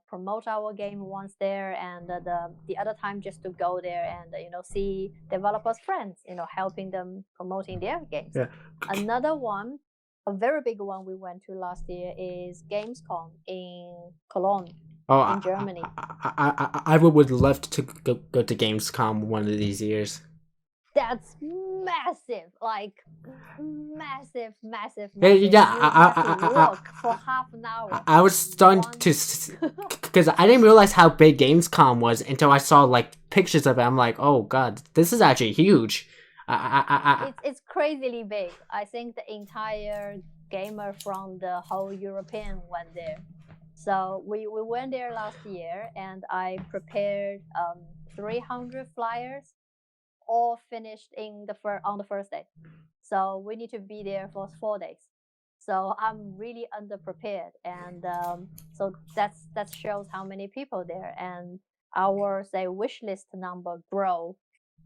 promote our game once there, and the other time just to go there and see developers' friends, helping them promoting their games. Yeah. Another one, a very big one we went to last year is Gamescom in Cologne, in Germany. I would love to go to Gamescom one of these years. That's massive, like massive. Yeah, you have to walk for half an hour. I was starting to because I didn't realize how big Gamescom was until I saw like pictures of it. I'm like, oh god, this is actually huge. It's crazily big. I think the entire gamer from the whole European went there. So we went there last year, and I prepared 300 flyers, all finished on the first day. So we need to be there for 4 days. So I'm really underprepared, and so that shows how many people there, and our say wish list number grow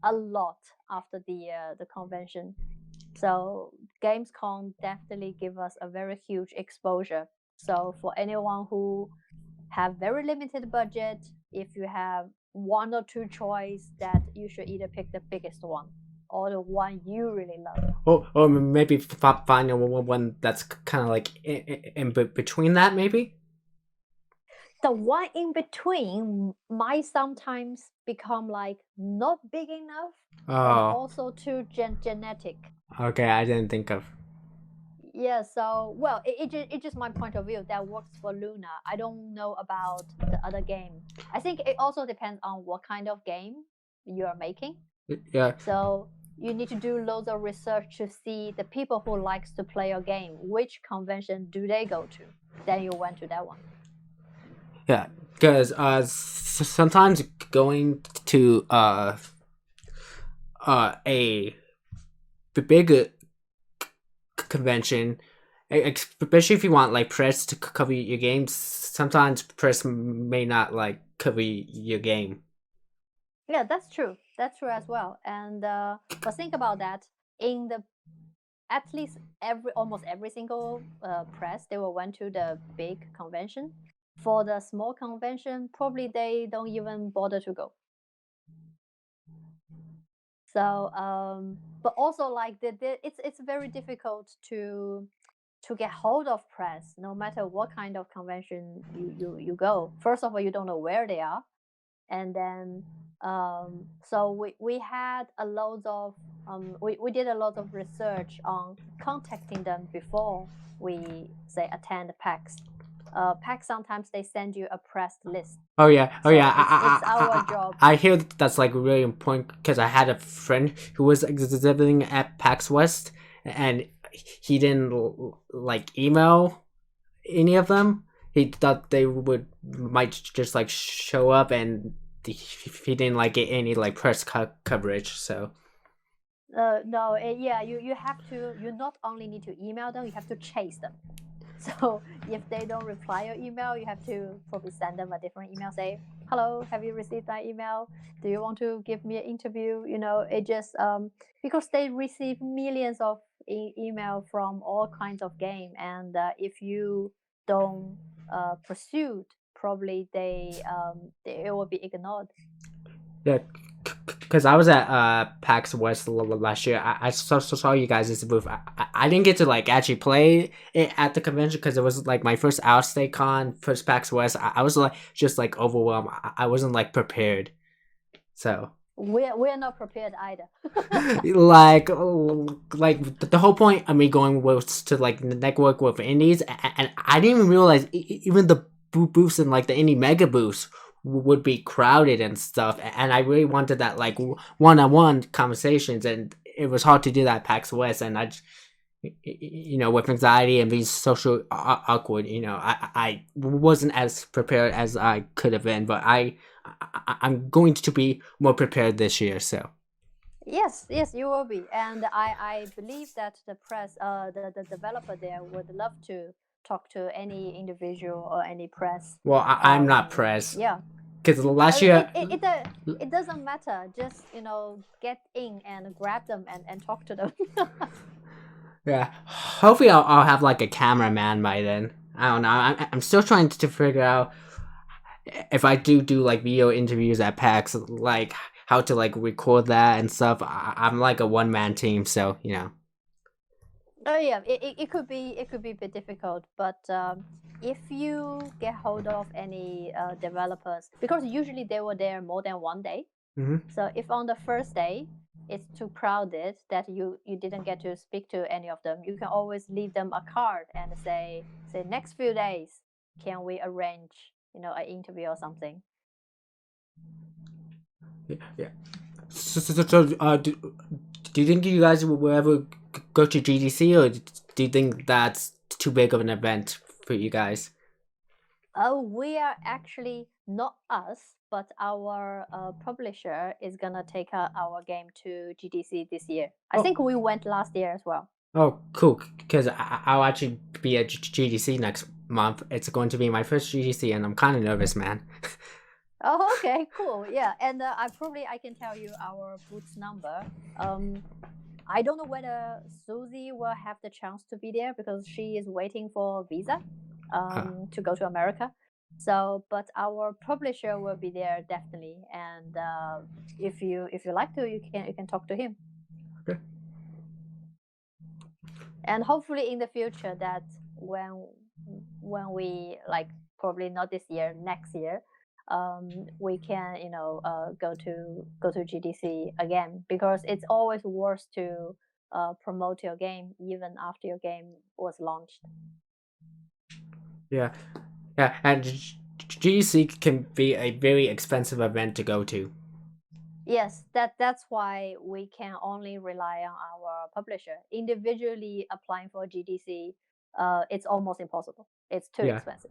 a lot after the convention. So Gamescom definitely give us a very huge exposure. So for anyone who have very limited budget, if you have one or two choice, that you should either pick the biggest one or the one you really love. Or maybe find one that's kind of like in between that, maybe. The one in between might sometimes become like not big enough and also too genetic. Okay, I didn't think of. Yeah, so well, it's just my point of view that works for Luna. I don't know about the other game. I think it also depends on what kind of game you are making. Yeah, So you need to do loads of research to see the people who likes to play your game, which convention do they go to? Then you went to that one. yeah. Because sometimes going to a bigger convention, especially if you want like press to cover your games, sometimes press may not like cover your game. Yeah, that's true. That's true as well. And but think about that. In the at least every almost every single press, they will went to the big convention. For the small convention, probably they don't even bother to go. So, but also like it's very difficult to get hold of press, no matter what kind of convention you go. First of all, you don't know where they are, and then so we had a lot of we did a lot of research on contacting them before we say attend PAX. PAX sometimes they send you a press list, Oh yeah, oh yeah. so it's our job. I hear that's like really important because I had a friend who was exhibiting at PAX West, and he didn't like email any of them. He thought they would might just like show up, and he didn't like get any like press coverage. So No, yeah, you have to. You not only need to email them, you have to chase them. So if they don't reply your email, you have to probably send them a different email. Say, "Hello, have you received my email? Do you want to give me an interview?" You know, it just because they receive millions of email from all kinds of game, and if you don't pursue, probably they it will be ignored. yeah, because I was at PAX West last year. I saw you guys' booth. I didn't get to like actually play it at the convention because it was like my first Outstate Con, first PAX West. I was like just like overwhelmed. I wasn't like prepared. So We're not prepared either. like the whole point of me going was to like network with indies, and I didn't even realize even the booths and like the indie mega booths would be crowded and stuff. And I really wanted that like one-on-one conversations, and it was hard to do that at PAX West. And with anxiety and being social awkward, I wasn't as prepared as I could have been. But I'm going to be more prepared this year. So. Yes, yes, you will be. And I believe that the press, the developer there would love to talk to any individual or any press. Well, I'm not pressed Yeah, because last it year, it, it, uh, it doesn't matter. Just get in and grab them and talk to them. yeah. Hopefully, I'll have like a cameraman by then. I don't know. I'm still trying to figure out if I do like video interviews at PAX, like how to like record that and stuff. I'm like a one-man team, so Oh yeah, it could be a bit difficult, but if you get hold of any developers, because usually they were there more than one day. hmm So if on the first day it's too crowded that you didn't get to speak to any of them, you can always leave them a card and say next few days can we arrange an interview or something. yeah. Do you think you guys will ever go to GDC, or do you think that's too big of an event for you guys? Oh, we are actually not us, but our publisher is gonna take our game to GDC this year. I Oh, think we went last year as well. Oh, cool. Because I'll actually be at GDC next month. It's going to be my first GDC, and I'm kind of nervous, man. Oh, okay, cool. Yeah, and I can tell you our booth's number. I don't know whether Susie will have the chance to be there because she is waiting for a visa Uh, to go to America. So, but our publisher will be there definitely. And if you like to, you can talk to him. okay. And hopefully in the future that when we like probably not this year, next year, we can go to GDC again because it's always worth to promote your game even after your game was launched. Yeah, yeah, and GDC can be a very expensive event to go to. Yes, that's why we can only rely on our publisher. Individually applying for GDC, it's almost impossible. It's too Yeah, expensive.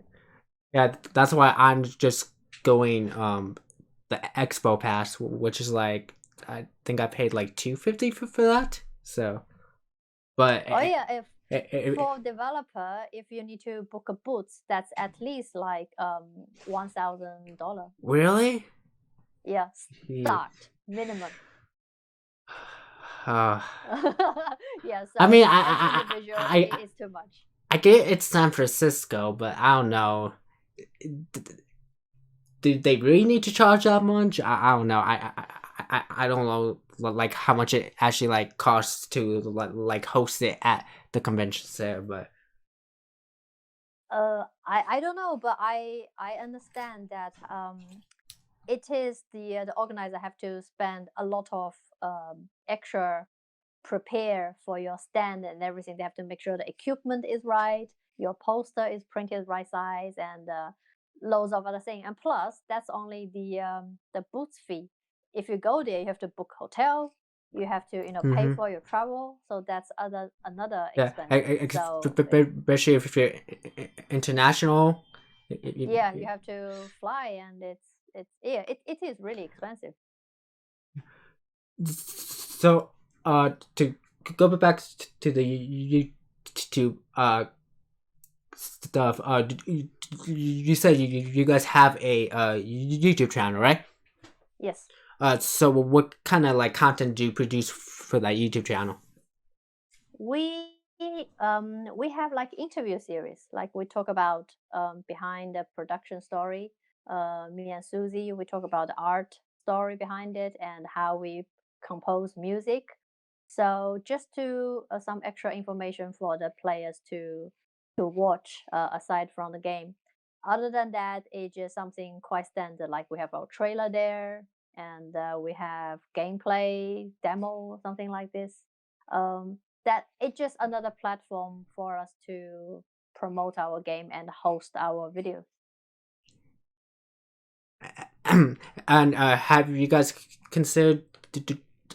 yeah, that's why I'm just going the Expo Pass, which is like I think I paid like 250 for that. So, but Oh yeah, if it, for developer, if you need to book a booth, that's at least like $1,000. really? Yeah, Yeah. start minimum. Uh, Yeah, I so mean, as individual, it is too much. I get it's San Francisco, but I don't know. Do they really need to charge that much? I don't know. I don't know like how much it actually like costs to like host it at the convention center, but I don't know, but I understand that it is the organizer have to spend a lot of extra prepare for your stand and everything. They have to make sure the equipment is right, your poster is printed right size, and loads of other things. And plus, that's only the booth fee. If you go there, you have to book hotel. You have to pay mm-hmm. for your travel. So that's another Yeah, expense. So especially if you're international. yeah, you have to fly, and it is really expensive. So, to go back to the YouTube stuff, you said you guys have a YouTube channel, right? Yes. So what kind of like content do you produce for that YouTube channel? We we have like interview series, like we talk about behind the production story. Me and Susie, we talk about the art story behind it and how we compose music. So just to some extra information for the players to watch aside from the game. Other than that, it's just something quite standard. Like we have our trailer there, and we have gameplay demo, something like this. That it's just another platform for us to promote our game and host our videos. And have you guys considered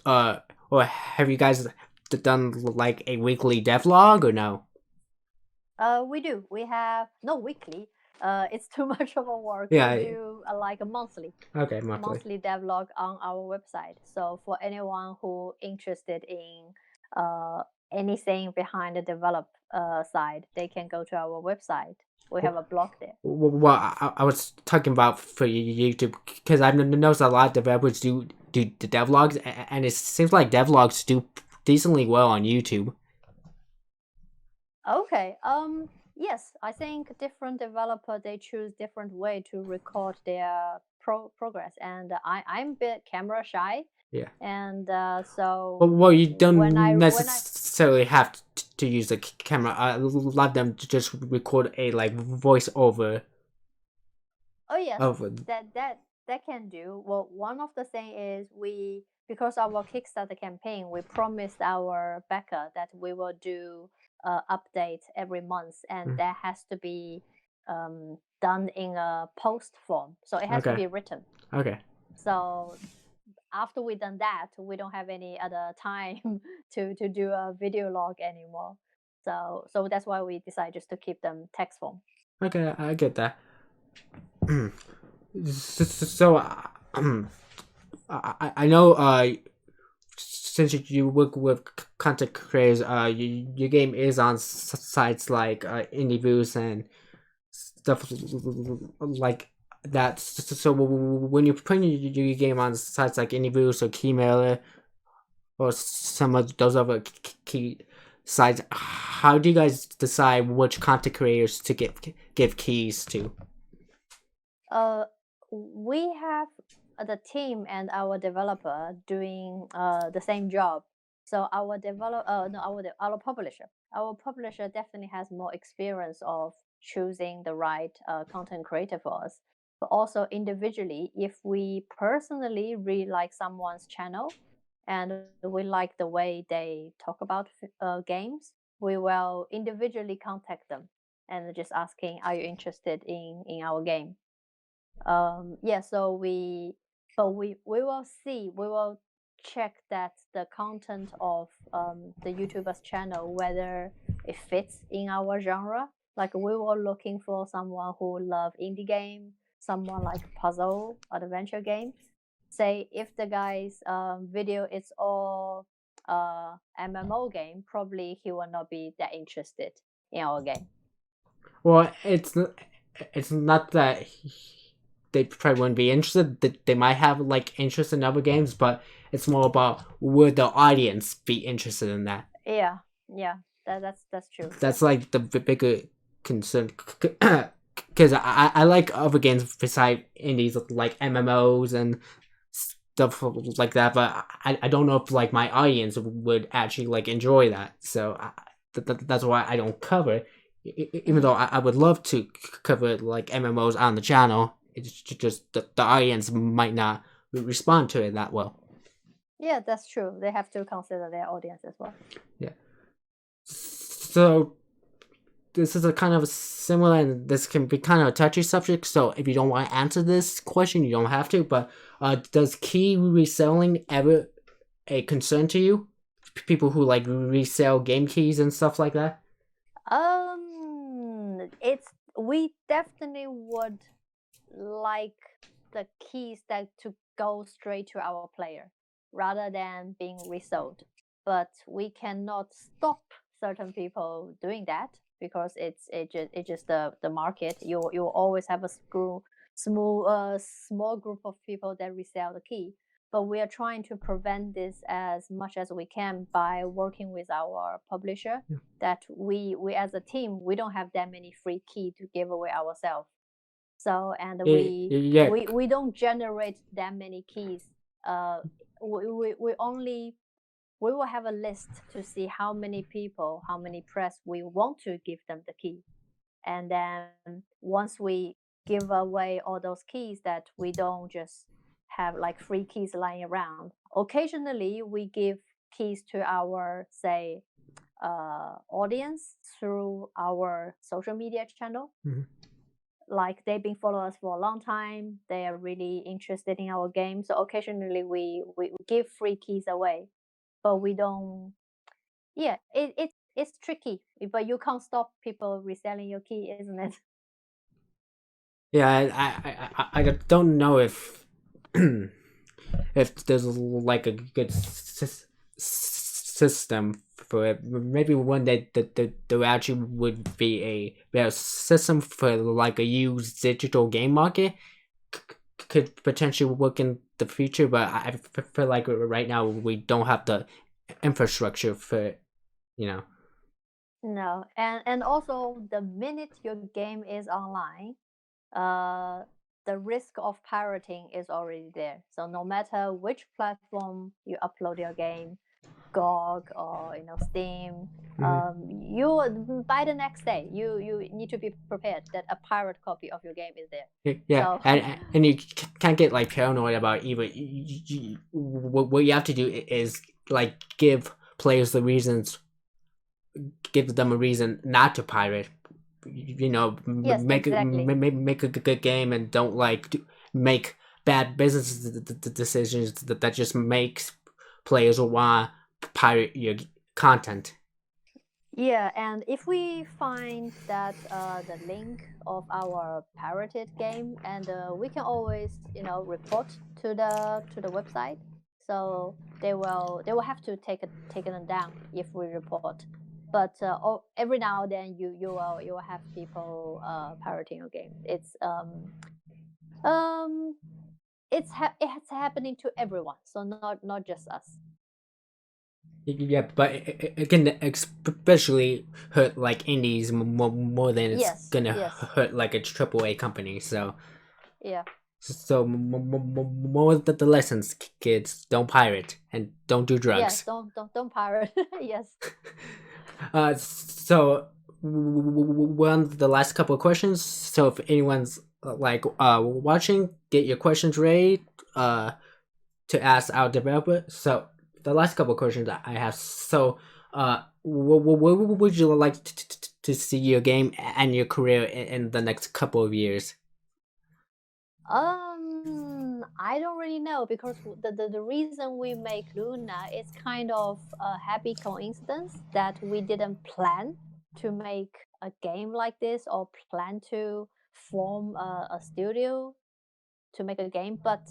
uh or have you guys done like a weekly devlog or no? We do. We have no weekly. It's too much of a work. We Yeah. do like a monthly Okay, monthly. monthly devlog on our website. So for anyone who interested in uh, anything behind the develop side, they can go to our website. We have a blog there. Well, I was talking about for YouTube because I've noticed a lot of developers do the devlogs, and it seems like devlogs do decently well on YouTube. Okay. Yes, I think different developer they choose different way to record their progress, and I'm a bit camera shy, Yeah. and Well, so you don't when I necessarily have to use the camera. A lot of them just record a like voiceover oh yes, over. that can do. Well, one of the thing is we because our Kickstarter campaign, we promised our backer that we will do update every month, and Mm, that has to be done in a post form, so it has to okay. be written. Okay. So after we done that, we don't have any other time to do a video log anymore. So that's why we decided just to keep them text form. Okay. I get that. So, I know. Since you work with content creators, your game is on sites like IndieViews and stuff like that. So when you put your game on sites like IndieViews or Keymailer or some of those other key sites, how do you guys decide which content creators to give keys to? Uh, we have the team and our developer doing the same job. So our develop no our publisher. Our publisher definitely has more experience of choosing the right content creator for us. But also individually, if we personally really like someone's channel and we like the way they talk about games, we will individually contact them and just asking, "Are you interested in our game?" Yeah, so we will see, we will check that the content of the YouTuber's channel, whether it fits in our genre. Like we were looking for someone who love indie game, someone like puzzle adventure game. Say if the guy's video is all MMO game, probably he will not be that interested in our game. Well, it's not that they probably wouldn't be interested. They might have like interest in other games, but it's more about would the audience be interested in that. Yeah, yeah, that's true. That's like the bigger concern. Because I like other games besides indies like MMOs and stuff like that, but I don't know if like my audience would actually like enjoy that. So that's why I don't cover it. Even though I would love to cover like MMOs on the channel, it's just the audience might not respond to it that well. Yeah, that's true. They have to consider their audience as well. Yeah. So this is a kind of similar, and this can be kind of a touchy subject. So if you don't want to answer this question, you don't have to. But does key reselling ever a concern to you? People who like resell game keys and stuff like that. It's we definitely would like the keys that to go straight to our player rather than being resold. But we cannot stop certain people doing that because it's just the market. You always have a small group of people that resell the key. But we are trying to prevent this as much as we can by working with our publisher. Yeah. That we as a team, we don't have that many free key to give away ourselves. So and Yeah. we don't generate that many keys. We only we will have a list to see how many people, how many press we want to give them the key. And then once we give away all those keys, that we don't just have like free keys lying around. Occasionally we give keys to our say audience through our social media channel. Mm-hmm. Like they've been following us for a long time, they are really interested in our game, so occasionally we give free keys away, but we don't. Yeah, it's tricky, but you can't stop people reselling your key, isn't it? Yeah, I don't know if if there's like a good system for it. Maybe one day there actually would be a better system for like a used digital game market. Could potentially work in the future, but I feel like right now we don't have the infrastructure for it, you know. No, and also the minute your game is online, uh, the risk of pirating is already there. So no matter which platform you upload your game, GOG or Steam, you by the next day you need to be prepared that a pirate copy of your game is there. Yeah, So and you can't get like paranoid about either. What you have to do is like give players the reasons, give them a reason not to pirate. You know, yes, exactly. make a good game and don't like make bad business decisions that just makes players want to pirate your content. Yeah, and if we find that the link of our pirated game, and we can always report to the website, so they will have to take them down if we report. But every now and then you will have people pirating your game. Um it's happening to everyone, so not just us. Yeah, but it can especially hurt like indies more than it's Yes, gonna yes, hurt like a AAA company. yeah. So more of the lessons, kids, don't pirate and don't do Yes, drugs. don't pirate. Yes. So one of the last couple of questions. So if anyone's like watching, get your questions ready to ask our developer. So the last couple of questions that I have. So, where would you like to see your game and your career in the next couple of years? I don't really know because the reason we make Luna is kind of a happy coincidence that we didn't plan to make a game like this or plan to form a studio to make a game, but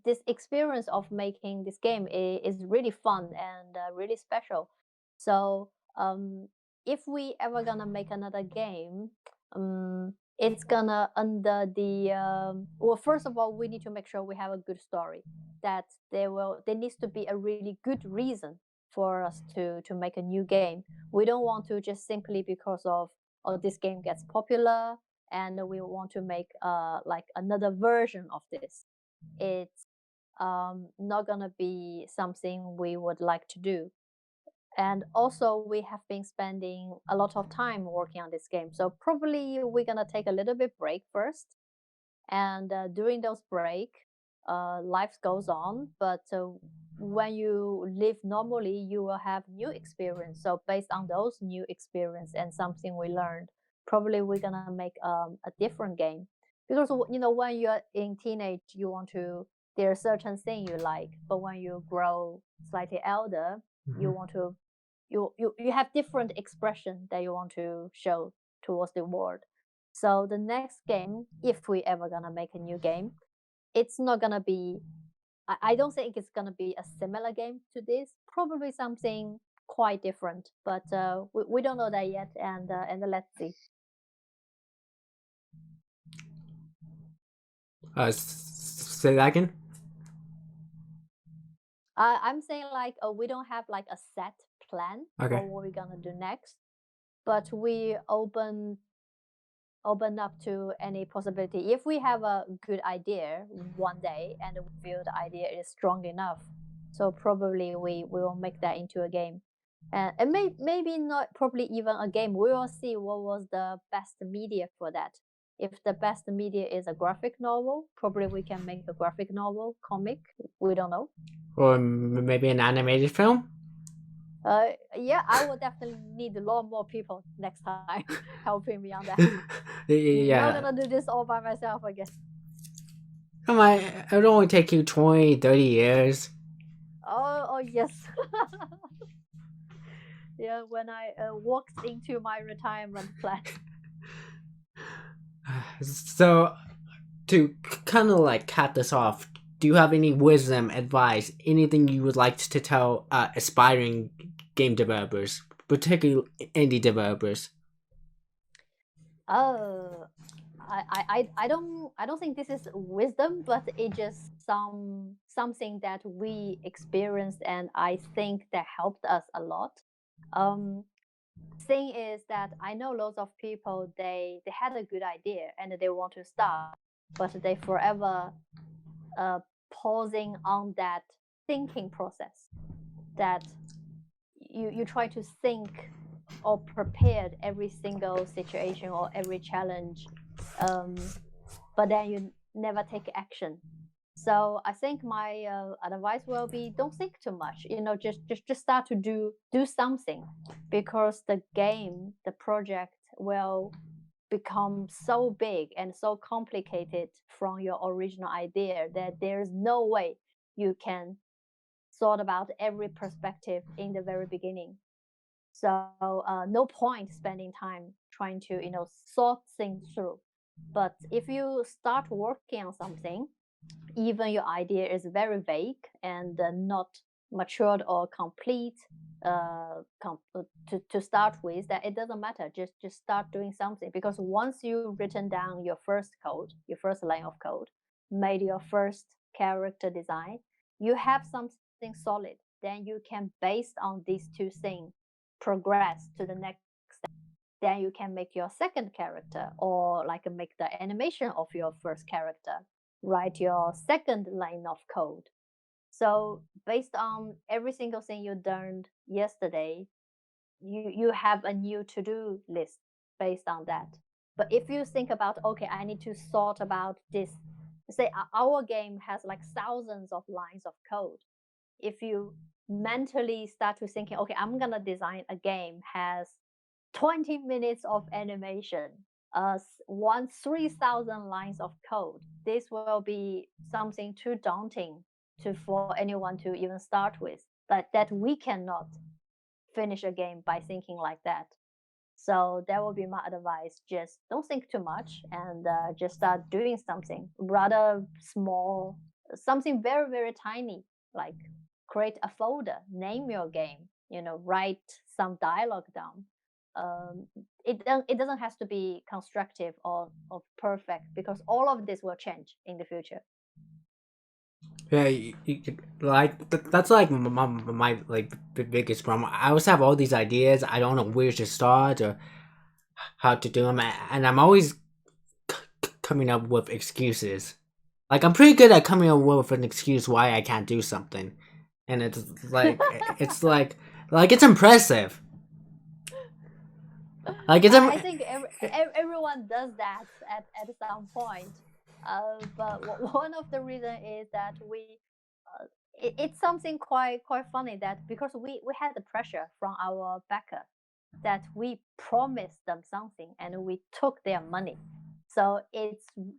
this experience of making this game is really fun and really special. So if we ever gonna make another game, it's gonna under the well, first of all, we need to make sure we have a good story. That there needs to be a really good reason for us to make a new game. We don't want to just simply because of oh this game gets popular and we want to make like another version of this. It's not gonna be something we would like to do. And also, we have been spending a lot of time working on this game, so probably we're gonna take a little bit break first and during those break life goes on, but when you live normally you will have new experience, so based on those new experience and something we learned, probably we're gonna make a different game because you know when you're in teenage you want to there are certain things you like, but when you grow slightly elder you Mhm. want to you have different expression that you want to show towards the world. So the next game, if we ever gonna make a new game, it's not gonna be. I don't think it's gonna be a similar game to this. Probably something quite different, but we don't know that yet, and let's see. Say that again. I'm saying like we don't have like a set plan Okay. for what we're gonna do next, but we open up to any possibility. If we have a good idea one day and we feel the idea is strong enough, so probably we will make that into a game. And maybe not probably even a game. We will see what was the best media for that. If the best media is a graphic novel, probably we can make a graphic novel comic. We don't know. Or maybe an animated film. Yeah, I will definitely need a lot more people next time helping me on that. Not Yeah. gonna do this all by myself again. Come on, it would only take you 20, 30 years. Oh yes. Yeah, when I walked into my retirement plan. So, to kind of like cut this off, do you have any wisdom, advice, anything you would like to tell aspiring game developers, particularly indie developers? Oh, I don't think this is wisdom, but it just something that we experienced, and I think that helped us a lot. Um, Thing is that I know lots of people they had a good idea and they want to start, but they forever uh pausing on that thinking process that you try to think or prepared every single situation or every challenge, um, but then you never take action. So I think my advice will be don't think too much. You know, just start to do something, because the game, the project will become so big and so complicated from your original idea that there's no way you can thought about every perspective in the very beginning. So no point spending time trying to sort things through. But if you start working on something, even your idea is very vague and not matured or complete to start with, that it doesn't matter. Just start doing something, because once you've written down your first code, your first line of code, made your first character design, you have something solid. Then you can, based on these two things, progress to the next step. Then you can make your second character, or like make the animation of your first character, write your second line of code. So based on every single thing you learned yesterday, you have a new to-do list based on that. But if you think about, okay, I need to sort about this, say our game has like thousands of lines of code. if you mentally start to thinking, okay, I'm gonna design a game has 20 minutes of animation, 3,000 lines of code. This will be something too daunting for anyone to even start with. But that we cannot finish a game by thinking like that. So that would be my advice. Just don't think too much and just start doing something rather small, something very, very tiny, like create a folder, name your game, write some dialogue down. Um, it doesn't have to be constructive or perfect because all of this will change in the future. Yeah, like that's like my like biggest problem. I always have all these ideas. I don't know where to start or how to do them, and I'm always coming up with excuses. Like I'm pretty good at coming up with an excuse why I can't do something, and it's like it's like it's impressive. Like it's I think everyone does that at some point. But one of the reason is that it's something quite funny that because we had the pressure from our backer that we promised them something and we took their money. So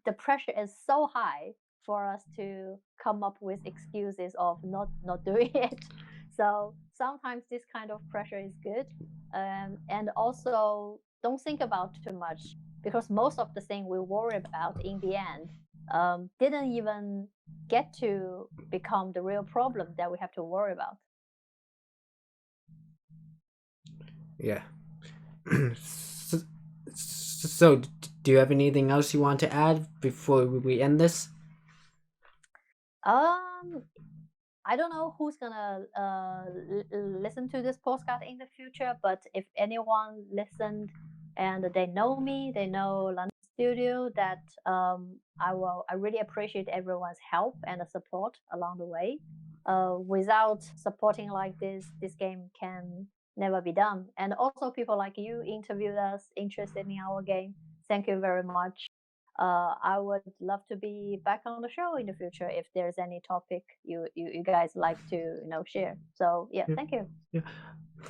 the pressure is so high for us to come up with excuses of not doing it. So sometimes this kind of pressure is good, and also don't think about too much because most of the thing we worry about in the end didn't even get to become the real problem that we have to worry about. Yeah. so, so, do you have anything else you want to add before we end this? Um, I don't know who's gonna listen to this postcard in the future, but if anyone listened and they know me, they know London Studio, that I really appreciate everyone's help and the support along the way. Without supporting like this game can never be done. And also people like you interviewed us, interested in our game. Thank you very much. I would love to be back on the show in the future if there's any topic you guys like to share. So yeah, thank you. Yeah.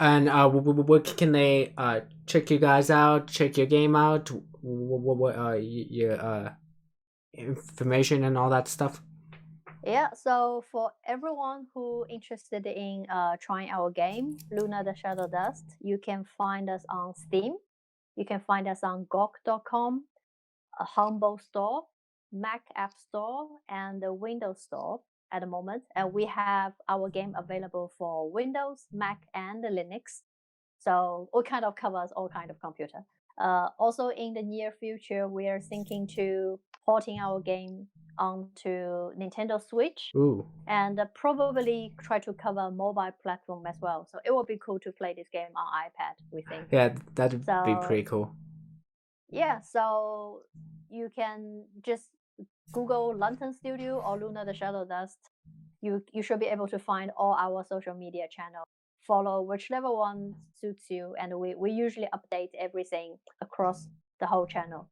And what can they check you guys out? Check your game out. What your information and all that stuff. Yeah, so for everyone who interested in trying our game, Luna the Shadowdust, you can find us on Steam. You can find us on GOG.com, a Humble Store, Mac App Store, and the Windows Store at the moment. And we have our game available for Windows, Mac, and Linux. So it kind of covers all kind of computer. Also, in the near future, we are thinking to porting our game onto Nintendo Switch. Ooh. And probably try to cover mobile platform as well. So it would be cool to play this game on iPad, we think. Yeah, that'd be pretty cool. Yeah, so you can just Google Lantern Studio or Luna the Shadowdust. You should be able to find all our social media channels. Follow whichever one suits you, and we usually update everything across the whole channel.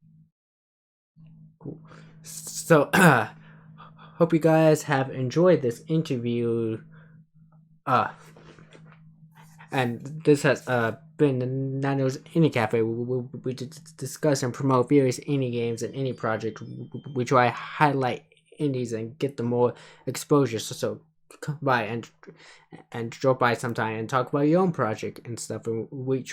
Cool. So, hope you guys have enjoyed this interview. And this has been Nano's Indie Cafe. We discuss and promote various indie games and indie projects. We try highlight indies and get them more exposure. So come by and drop by sometime and talk about your own project and stuff. And we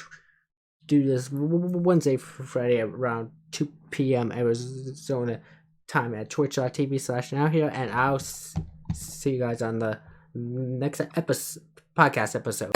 do this Wednesday, Friday around 2 p.m. Arizona time at twitch.tv/nowhero. And I'll see you guys on the next podcast episode.